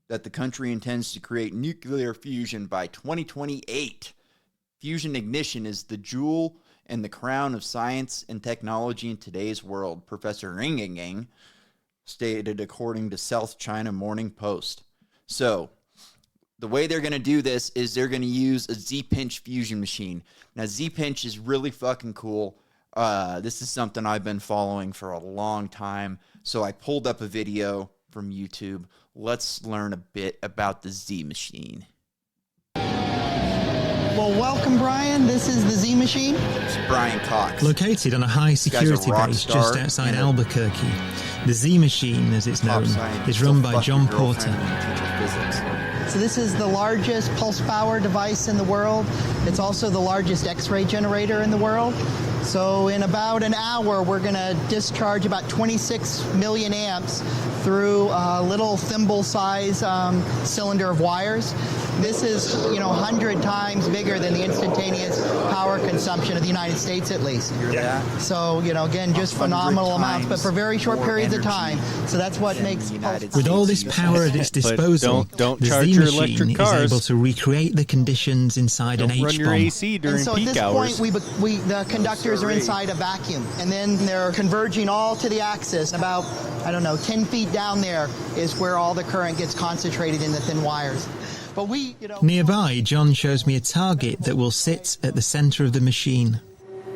that the country intends to create nuclear fusion by 2028. Fusion ignition is the jewel and the crown of science and technology in today's world, Professor Ring stated according to South China Morning Post. So, the way they're going to do this is they're going to use a Z-Pinch fusion machine. Now, Z-Pinch is really fucking cool. This is something I've been following for a long time. So, I pulled up a video from YouTube. Let's learn a bit about the Z-Machine.
Well, welcome, Brian. This is the Z-Machine.
It's Brian Cox.
Located on a high-security base just outside Albuquerque, the Z-Machine, as it's known, is run by John Porter.
So this is the largest pulse power device in the world. It's also the largest X-ray generator in the world. So in about an hour, we're going to discharge about 26 million amps through a little thimble-size cylinder of wires. This is, 100 times bigger than the instantaneous power consumption of the United States, at least. So, again, just phenomenal amounts, but for very short periods of time. So that's what makes
With all this power at its disposal, the Z-Machine is able to recreate the conditions inside an H-bomb.
Run your AC during
peak hours. So at this point, the conductors are inside a vacuum, and then they're converging all to the axis. About, 10 feet down there is where all the current gets concentrated in the thin wires. But
Nearby, John shows me a target that will sit at the center of the machine.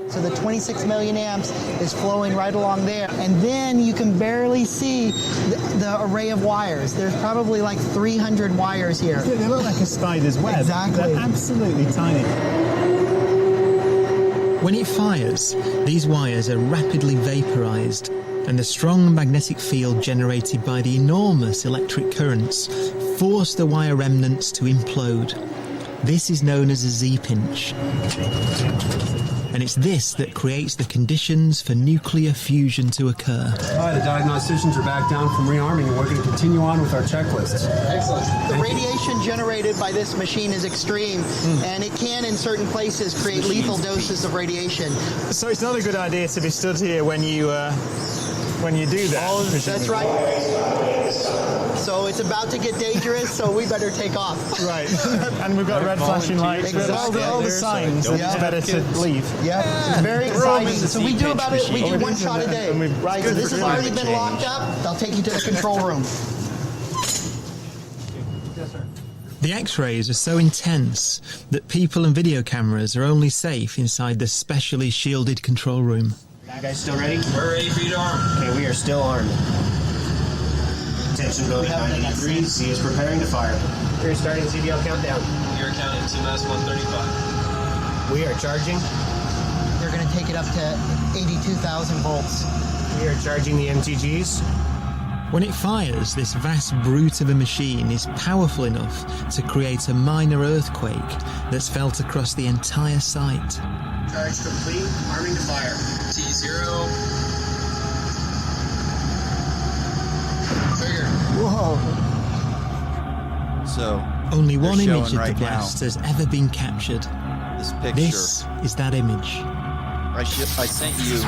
So the 26 million amps is flowing right along there. And then you can barely see the array of wires. There's probably like 300 wires here.
They look like a spider's web.
Exactly.
They're absolutely tiny.
When it fires, these wires are rapidly vaporized, and the strong magnetic field generated by the enormous electric currents force the wire remnants to implode. This is known as a Z-pinch. And it's this that creates the conditions for nuclear fusion to occur.
Hi, the diagnosticians are back down from rearming, and we're going to continue on with our checklists.
Excellent. The radiation generated by this machine is extreme, and it can, in certain places, create lethal doses of radiation.
So it's not a good idea to be stood here when you do that.
That's right. So it's about to get dangerous, so we better take off.
Right. And we've got red flashing lights.
Exactly.
All the signs that it's better to leave.
Yeah, it's very exciting. So we do one shot a day. Right, so this has already been locked up. I'll take you to the control room.
The X-rays are so intense that people and video cameras are only safe inside the specially shielded control room.
You guys still ready? We're ready for you to arm. Okay, we are still armed. Attention, go to 90 degrees. C is preparing to fire. You're starting CDL countdown. We are counting T-minus 135.
We are charging. They're going to take it up to 82,000 volts.
We are charging the MTGs.
When it fires, this vast brute of a machine is powerful enough to create a minor earthquake that's felt across the entire site.
Charge complete. Arming to fire. T0. Trigger.
Whoa.
So
only one image of
right
the blast has ever been captured.
This picture.
This is that image.
I sent you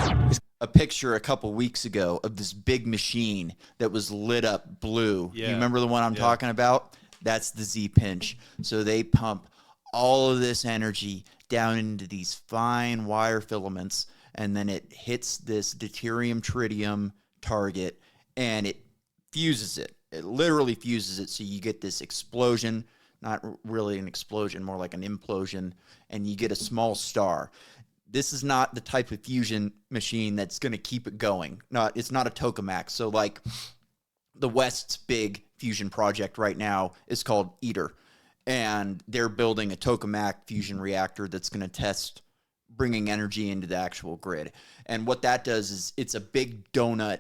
a picture a couple weeks ago of this big machine that was lit up blue.
Yeah.
You remember the one I'm talking about? That's the Z-pinch. So they pump all of this energy down into these fine wire filaments, and then it hits this deuterium tritium target, and it fuses it. It literally fuses it, so you get this explosion, not really an explosion, more like an implosion, and you get a small star. This is not the type of fusion machine that's going to keep it going. It's not a tokamak. So like the West's big fusion project right now is called ITER, and they're building a tokamak fusion reactor that's going to test bringing energy into the actual grid. And what that does is it's a big donut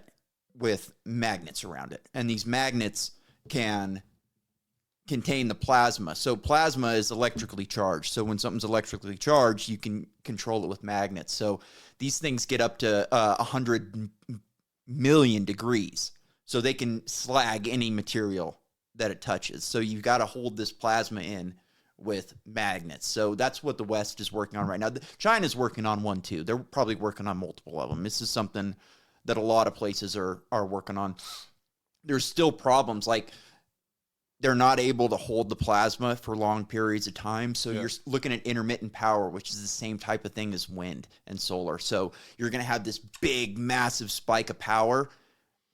with magnets around it. And these magnets can contain the plasma. So plasma is electrically charged. So when something's electrically charged, you can control it with magnets. So these things get up to 100 million degrees. So they can slag any material that it touches. So you've got to hold this plasma in with magnets. So that's what the West is working on right now. China's working on one too. They're probably working on multiple of them. This is something that a lot of places are working on. There's still problems like they're not able to hold the plasma for long periods of time. So you're looking at intermittent power, which is the same type of thing as wind and solar. So you're going to have this big, massive spike of power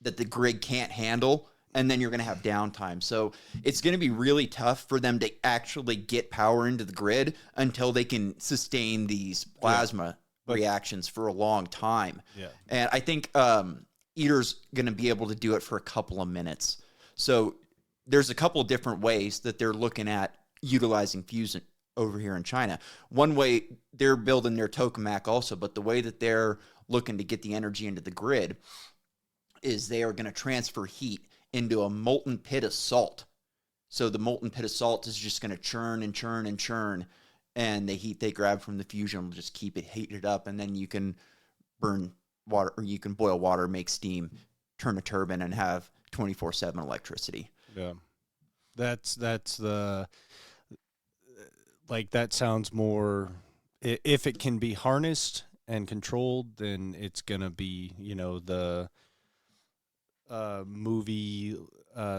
that the grid can't handle, and then you're going to have downtime. So it's going to be really tough for them to actually get power into the grid until they can sustain these plasma reactions for a long time. Yeah. And I think ITER's going to be able to do it for a couple of minutes. So there's a couple of different ways that they're looking at utilizing fusion over here in China. One way, they're building their tokamak also, but the way that they're looking to get the energy into the grid is they are going to transfer heat into a molten pit of salt. So the molten pit of salt is just going to churn and churn and churn, and the heat they grab from the fusion will just keep it heated up, and then you can burn water, or you can boil water, make steam, turn a turbine, and have 24/7 electricity.
Yeah, that's the, like, that sounds more, if it can be harnessed and controlled, then it's gonna be, you know, the movie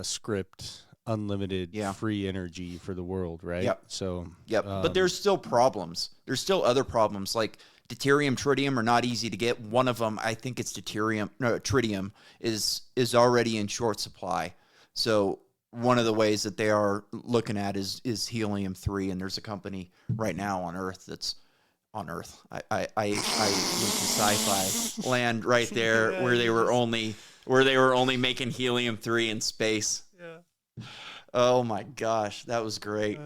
script, unlimited free energy for the world, right?
Yep.
So
but there's still problems. There's still other problems, like deuterium, tritium are not easy to get. One of them, I think it's tritium, is already in short supply. So one of the ways that they are looking at is helium-3, and there's a company right now on Earth that's on Earth. I went to sci-fi land right there where they were only making helium-3 in space. Yeah. Oh my gosh, that was great.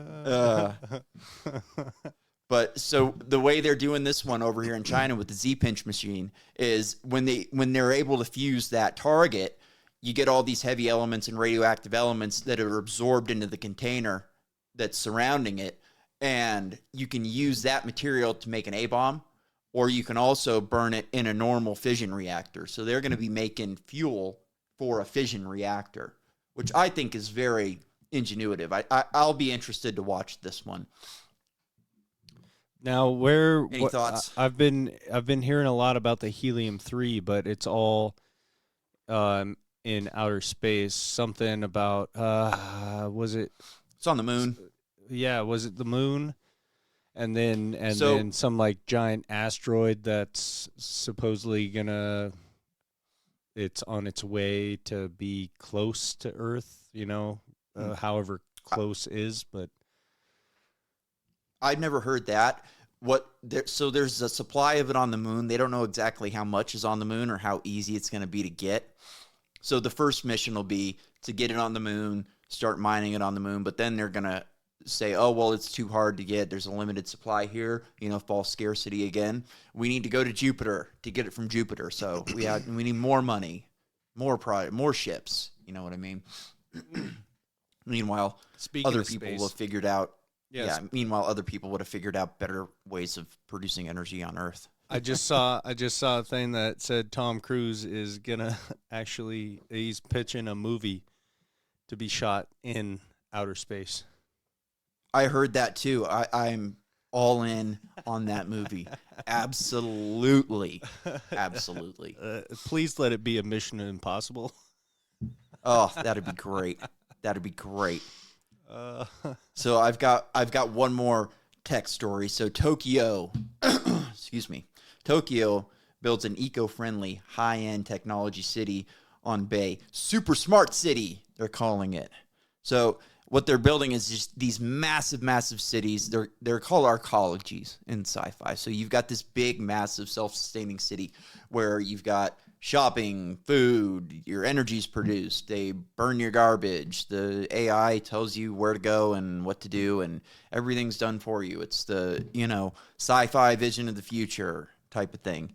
But so the way they're doing this one over here in China with the Z-pinch machine is when they're able to fuse that target, you get all these heavy elements and radioactive elements that are absorbed into the container that's surrounding it, and you can use that material to make an A-bomb, or you can also burn it in a normal fission reactor. So they're going to be making fuel for a fission reactor, which I think is very ingenuitive. I'll be interested to watch this one.
Now,
any thoughts?
I've been hearing a lot about the helium-3, but it's all in outer space. Something about was it?
It's on the moon.
Yeah, was it the moon? And then some like giant asteroid that's supposedly it's on its way to be close to Earth. You know, however close is, but.
I'd never heard that. So there's a supply of it on the moon. They don't know exactly how much is on the moon or how easy it's going to be to get. So the first mission will be to get it on the moon, start mining it on the moon, but then they're going to say, oh, well, it's too hard to get. There's a limited supply here, false scarcity again. We need to go to Jupiter to get it from Jupiter. So we need more money, more product, more ships. You know what I mean? Meanwhile, other people will have figured out. Yes. Yeah. Meanwhile, other people would have figured out better ways of producing energy on Earth.
I just saw a thing that said Tom Cruise is gonna he's pitching a movie to be shot in outer space.
I heard that too. I'm all in on that movie. Absolutely.
Please let it be a Mission Impossible.
Oh, that'd be great. So I've got one more tech story. So Tokyo, Tokyo builds an eco-friendly, high-end technology city on Bay. Super smart city, they're calling it. So what they're building is just these massive, massive cities. They're called arcologies in sci-fi. So you've got this big, massive, self-sustaining city where you've got shopping, food, your energy's produced. They burn your garbage. The AI tells you where to go and what to do, and everything's done for you. It's the, sci-fi vision of the future type of thing.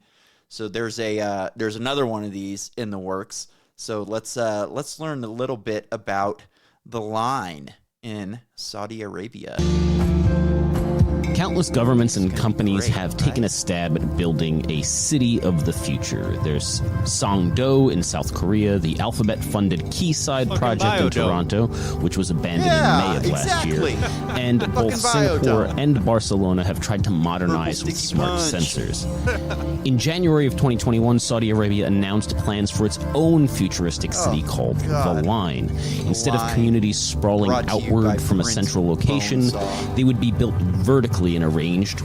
So there's another one of these in the works. So let's learn a little bit about the line in Saudi Arabia.
Countless governments and companies have taken a stab at building a city of the future. There's Songdo in South Korea, the Alphabet-funded Quayside project in Toronto, which was abandoned in May of last year. And both Singapore and Barcelona have tried to modernize with smart sensors. In January of 2021, Saudi Arabia announced plans for its own futuristic city called The Line. Instead of communities sprawling outward from a central location, they would be built vertically and arranged,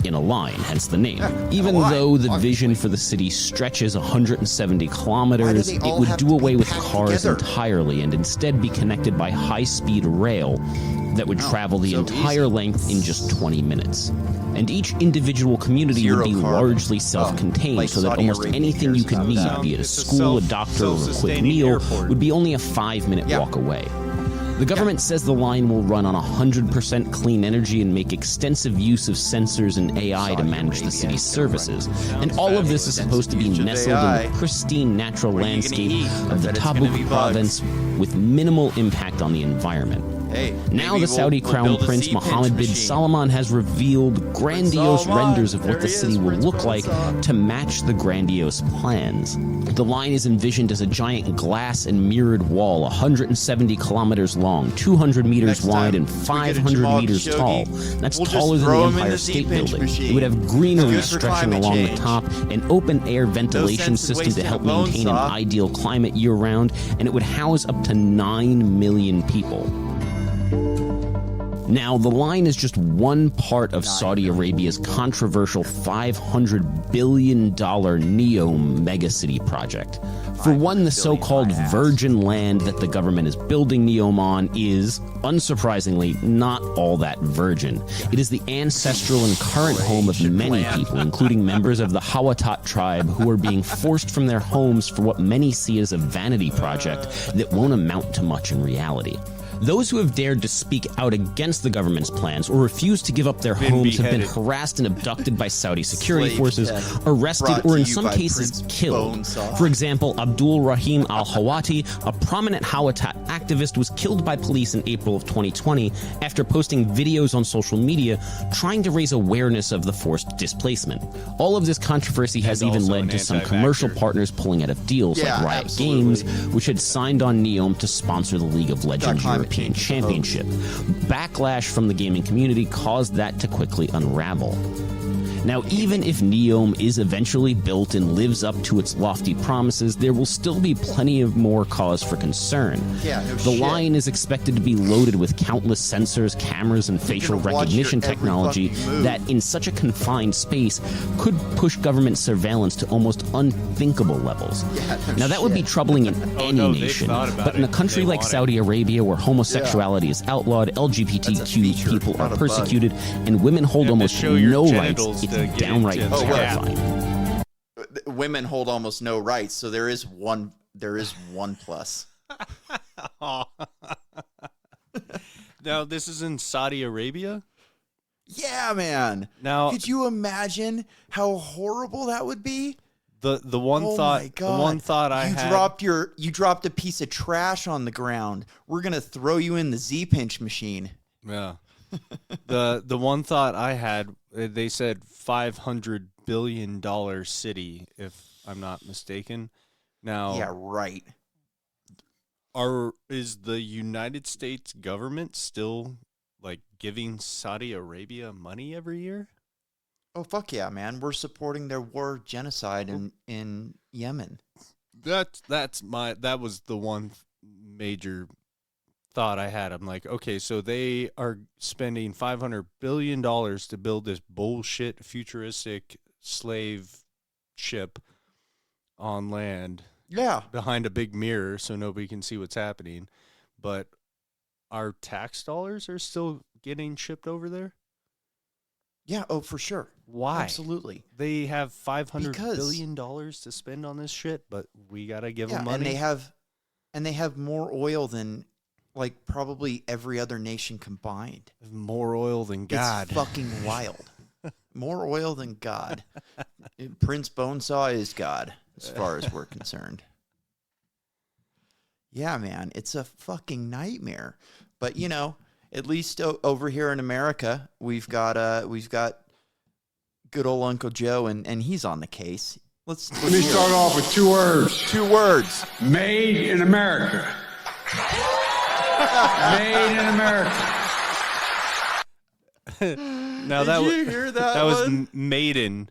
in a line, hence the name. Even though the vision for the city stretches 170 kilometers, it would do away with cars entirely and instead be connected by high-speed rail that would travel the entire length in just 20 minutes. And each individual community would be largely self-contained, so that almost anything you could need, be it a school, a doctor, or a quick meal, would be only a 5-minute walk away. The government says the line will run on 100% clean energy and make extensive use of sensors and AI to manage the city's services. And all of this is supposed to be nestled in the pristine natural landscape of the Tabuk province with minimal impact on the environment. Now the Saudi Crown Prince Mohammed bin Salman has revealed grandiose renders of what the city will look like to match the grandiose plans. The line is envisioned as a giant glass and mirrored wall, 170 kilometers long, 200 meters wide, and 500 meters tall. That's taller than the Empire State Building. It would have greenery stretching along the top, an open-air ventilation system to help maintain an ideal climate year-round, and it would house up to 9 million people. Now, the line is just one part of Saudi Arabia's controversial $500 billion NEOM megacity project. For one, the so-called virgin land that the government is building NEOM on is, unsurprisingly, not all that virgin. It is the ancestral and current home of many people, including members of the Hawatat tribe, who are being forced from their homes for what many see as a vanity project that won't amount to much in reality. Those who have dared to speak out against the government's plans or refuse to give up their homes have been harassed and abducted by Saudi security forces, arrested, or in some cases killed. For example, Abdul Rahim al-Hawati, a prominent Hawatat activist, was killed by police in April of 2020 after posting videos on social media trying to raise awareness of the forced displacement. All of this controversy has even led to some commercial partners pulling out of deals like Riot Games, which had signed on NEOM to sponsor the League of Legends European Championship. Backlash from the gaming community caused that to quickly unravel. Now, even if NEOM is eventually built and lives up to its lofty promises, there will still be plenty of more cause for concern. The line is expected to be loaded with countless sensors, cameras, and facial recognition technology that, in such a confined space, could push government surveillance to almost unthinkable levels. Now, that would be troubling in any nation, but in a country like Saudi Arabia, where homosexuality is outlawed, LGBTQ people are persecuted, and women hold almost no rights, it's downright terrifying.
Women hold almost no rights, so there is one plus.
Now, this is in Saudi Arabia?
Yeah, man.
Now,
could you imagine how horrible that would be?
The one thought I had.
You dropped a piece of trash on the ground. We're gonna throw you in the Z-pinch machine.
Yeah. the one thought I had, they said $500 billion city, if I'm not mistaken. Now,
yeah, right.
Is the United States government still like giving Saudi Arabia money every year?
Oh, fuck yeah, man. We're supporting their war genocide in Yemen.
That was the one major thought I had. I'm like, okay, so they are spending $500 billion to build this bullshit futuristic slave ship on land.
Yeah.
Behind a big mirror so nobody can see what's happening. But our tax dollars are still getting shipped over there?
Yeah, oh, for sure.
Why?
Absolutely.
They have $500 billion to spend on this shit, but we got to give them money.
And they have more oil than like probably every other nation combined.
More oil than God.
It's fucking wild. More oil than God. Prince Bonesaw is God, as far as we're concerned. Yeah, man, it's a fucking nightmare. But you know, at least over here in America, we've got good old Uncle Joe, and he's on the case. Let's
Let me start off with 2 words.
2 words.
Made in America. Made in America.
Now
Did you hear that?
That was made in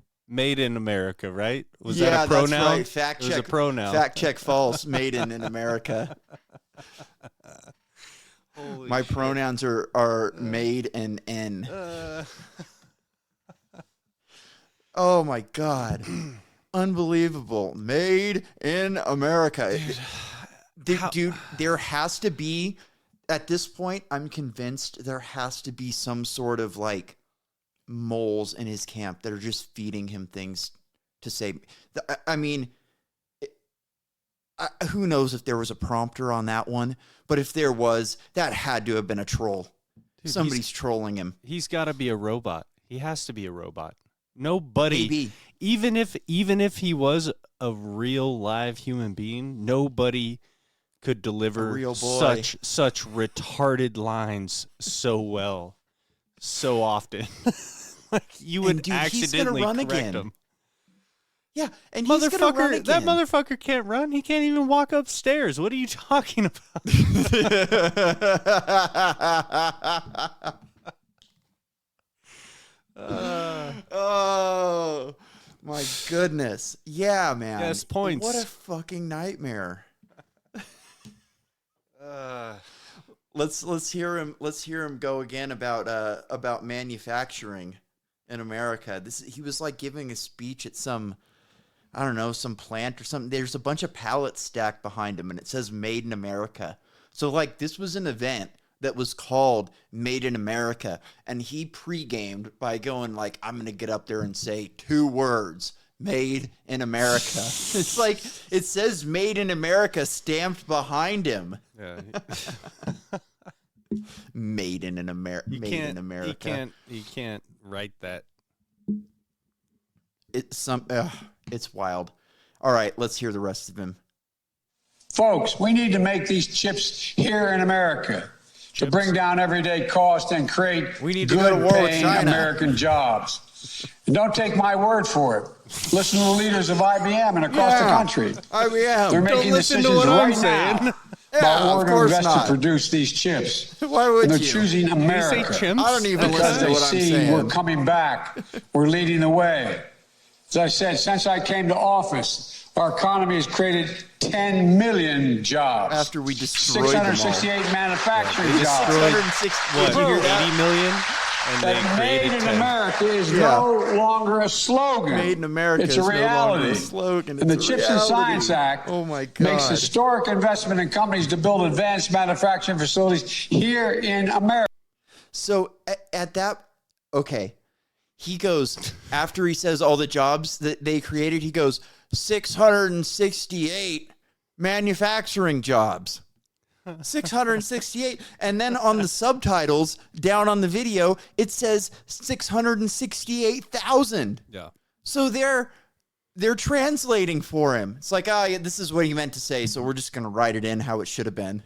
America, right? Was
yeah,
that a pronoun?
That's right. Fact check.
It was a pronoun.
Fact check false. Made in America. My pronouns are made and N. Oh my God. Unbelievable. Made in America. Dude, there has to be, at this point, I'm convinced there has to be some sort of like moles in his camp that are just feeding him things to say. I mean, who knows if there was a prompter on that one, but if there was, that had to have been a troll. Dude, somebody's trolling him.
He's got to be a robot. He has to be a robot. Nobody,
maybe.
even if he was a real live human being, nobody could deliver such retarded lines so well, so often. Like you would accidentally correct him.
Yeah, and he's gonna run again.
That motherfucker can't run. He can't even walk upstairs. What are you talking about?
Oh my goodness! Yeah, man.
Yes, points.
What a fucking nightmare. Let's hear him. Let's hear him go again about manufacturing in America. He was like giving a speech at some, I don't know, some plant or something. There's a bunch of pallets stacked behind him, and it says "Made in America." So like this was an event that was called Made in America, and he pre-gamed by going like, I'm going to get up there and say 2 words, Made in America. It's like, it says Made in America stamped behind him.
Yeah.
Made in America.
You can't write that.
It's wild. All right, let's hear the rest of him.
Folks, we need to make these chips here in America to bring down everyday cost and create good-paying American jobs. And don't take my word for it. Listen to the leaders of IBM and across the country.
IBM.
They're making decisions right now about where to invest to produce these chips.
Why would
and they're
you?
choosing America.
You say chimps?
I don't even listen to what I'm saying.
Because they see we're coming back. We're leading the way. As I said, since I came to office, our economy has created 10 million jobs.
After we destroyed them all.
668 manufacturing jobs.
660.
Did you hear 80 million? And
that Made in America is no longer a slogan.
Made in America
it's
is
a reality.
No longer a slogan.
And the Chips and Science Act makes historic investment in companies to build advanced manufacturing facilities here in America.
So at that, okay, he goes, after he says all the jobs that they created, he goes, 668 manufacturing jobs. 668. And then on the subtitles down on the video, it says 668,000.
Yeah.
So they're translating for him. It's like, yeah, this is what he meant to say, so we're just going to write it in how it should have been.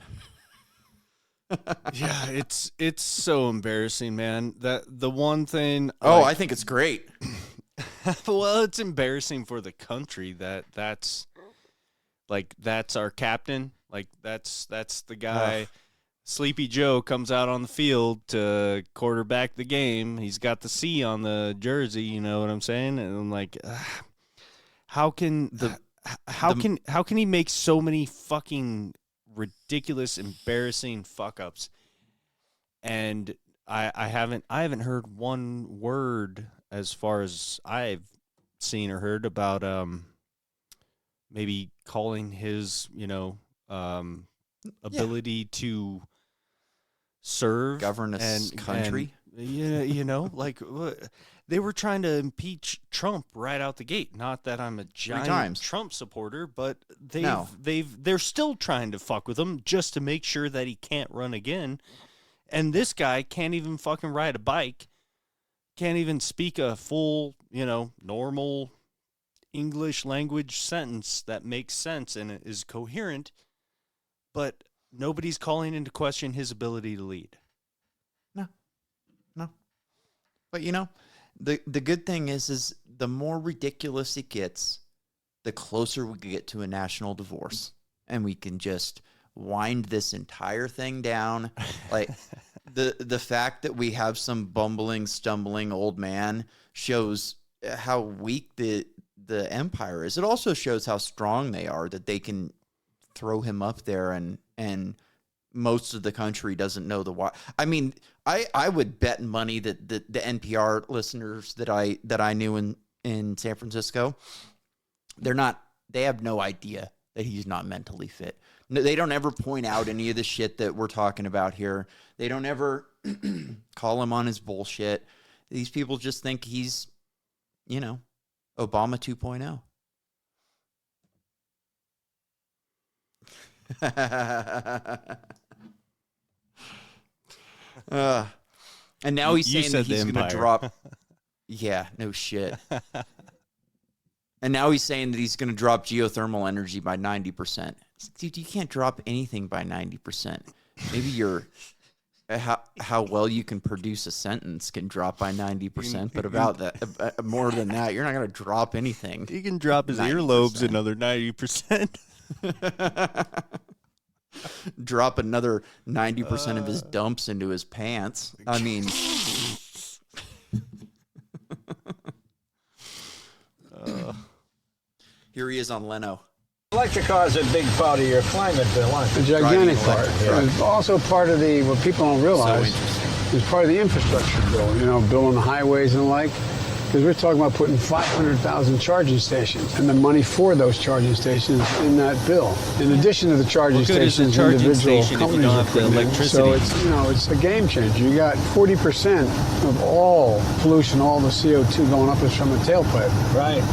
Yeah, it's so embarrassing, man. That the one thing.
I think it's great.
Well, it's embarrassing for the country that's our captain. Like that's the guy. Sleepy Joe comes out on the field to quarterback the game. He's got the C on the jersey. You know what I'm saying? And I'm like, how can he make so many fucking ridiculous, embarrassing fuck ups? And I haven't heard one word as far as I've seen or heard about maybe calling his ability to serve,
govern a country.
Like they were trying to impeach Trump right out the gate. Not that I'm a giant Trump supporter, but they're still trying to fuck with him just to make sure that he can't run again. And this guy can't even fucking ride a bike, can't even speak a full, normal English language sentence that makes sense and is coherent, but nobody's calling into question his ability to lead.
No. But the good thing is the more ridiculous it gets, the closer we get to a national divorce, and we can just wind this entire thing down. Like the fact that we have some bumbling, stumbling old man shows how weak the empire is. It also shows how strong they are, that they can throw him up there and most of the country doesn't know the why. I mean, I would bet money that the NPR listeners that I knew in San Francisco, they have no idea that he's not mentally fit. No, they don't ever point out any of the shit that we're talking about here. They don't ever call him on his bullshit. These people just think he's, Obama 2.0. And now he's saying that he's going to drop. Yeah, no shit. And now he's saying that he's going to drop geothermal energy by 90%. Dude, you can't drop anything by 90%. Maybe your how well you can produce a sentence can drop by 90%, but about that, more than that, you're not going to drop anything.
He can drop his 90%. Earlobes another 90%.
Drop another 90% of his dumps into his pants. I mean, here he is on Leno.
Electric car is a big part of your climate bill, aren't
A gigantic part. Yeah. It's also part of what people don't realize is part of the infrastructure bill, building the highways and the like. Because we're talking about putting 500,000 charging stations and the money for those charging stations in that bill. In addition to the charging stations, individual companies are putting in. So it's a game changer. You got 40% of all pollution, all the CO2 going up is from the tailpipe.
Right.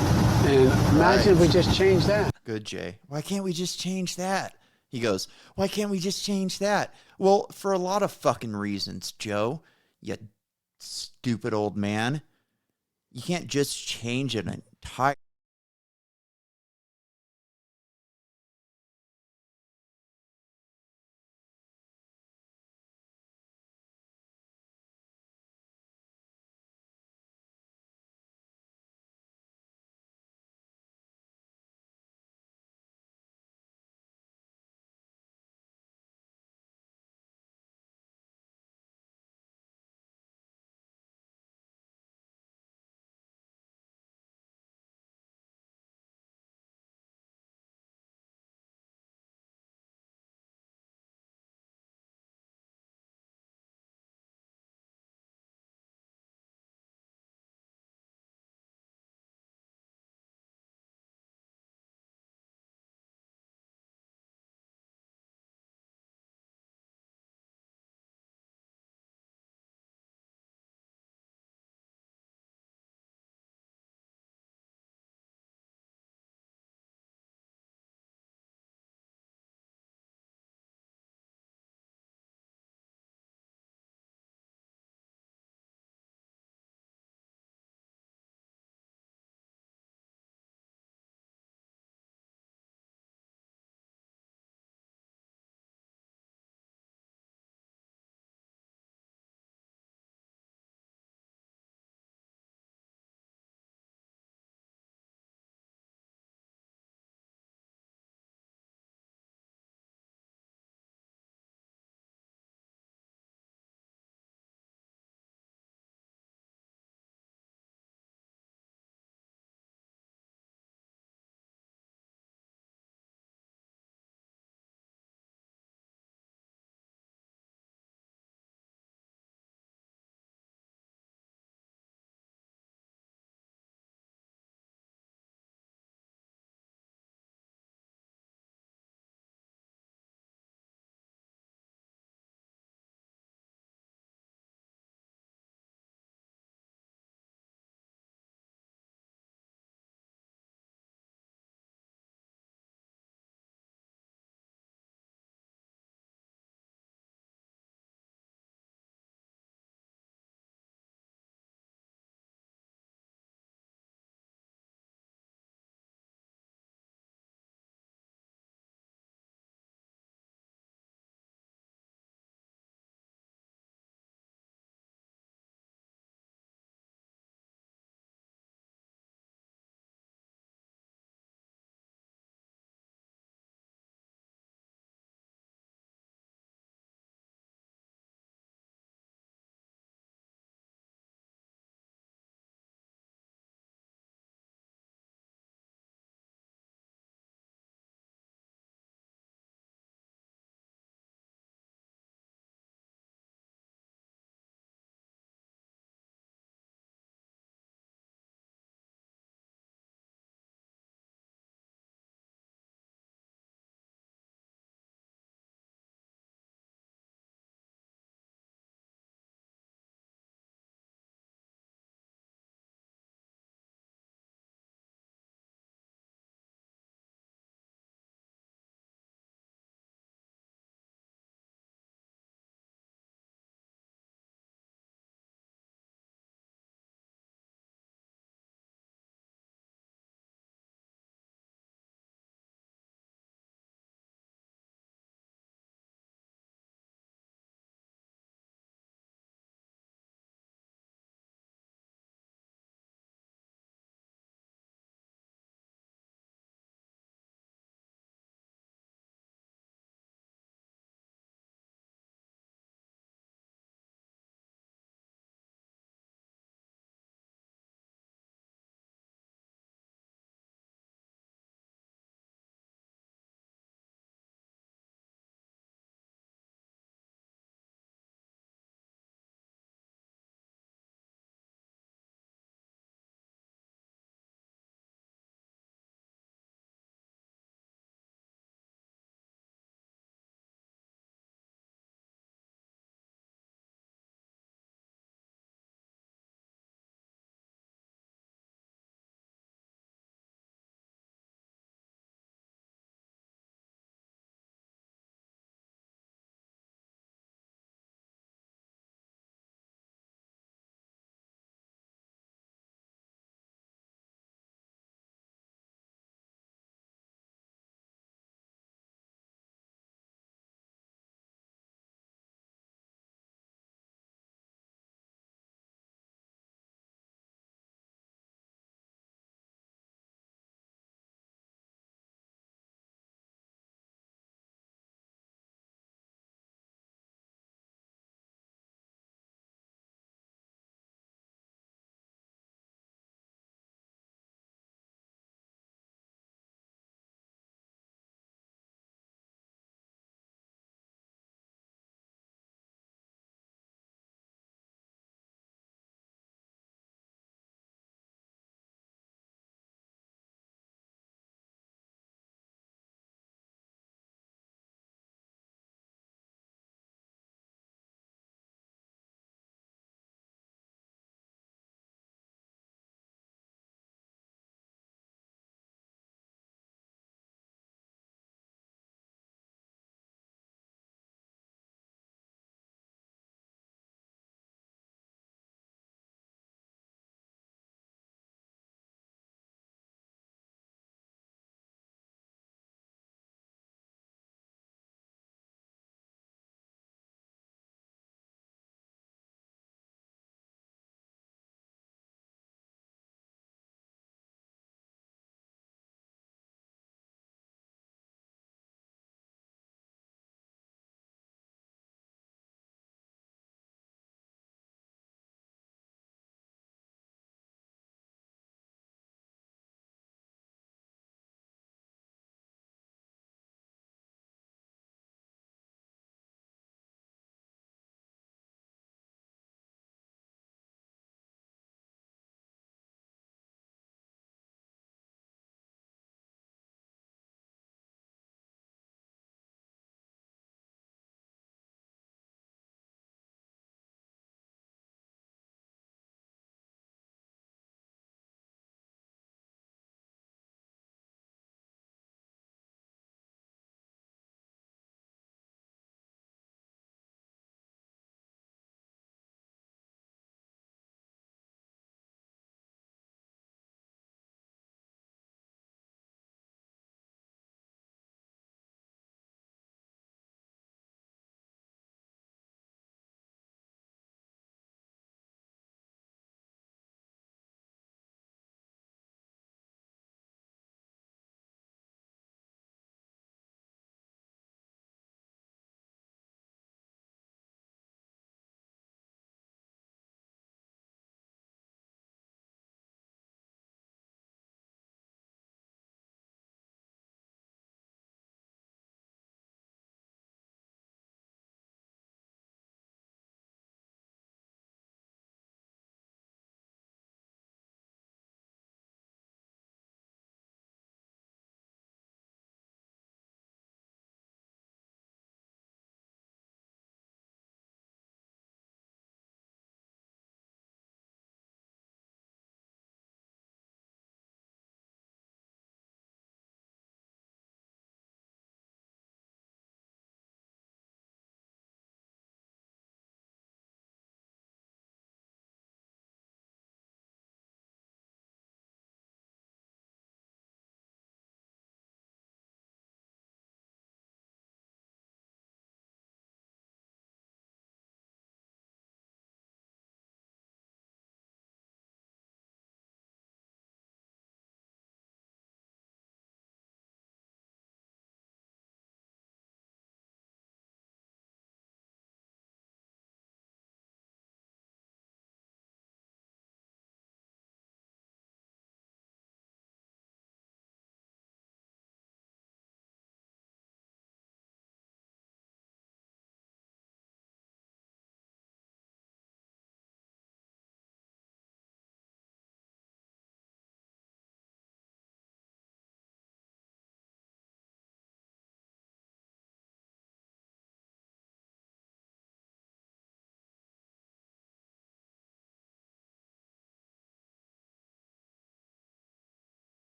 And imagine if we just change that.
Good, Jay. Why can't we just change that? He goes, why can't we just change that? Well, for a lot of fucking reasons, Joe. You stupid old man. You can't just change an entire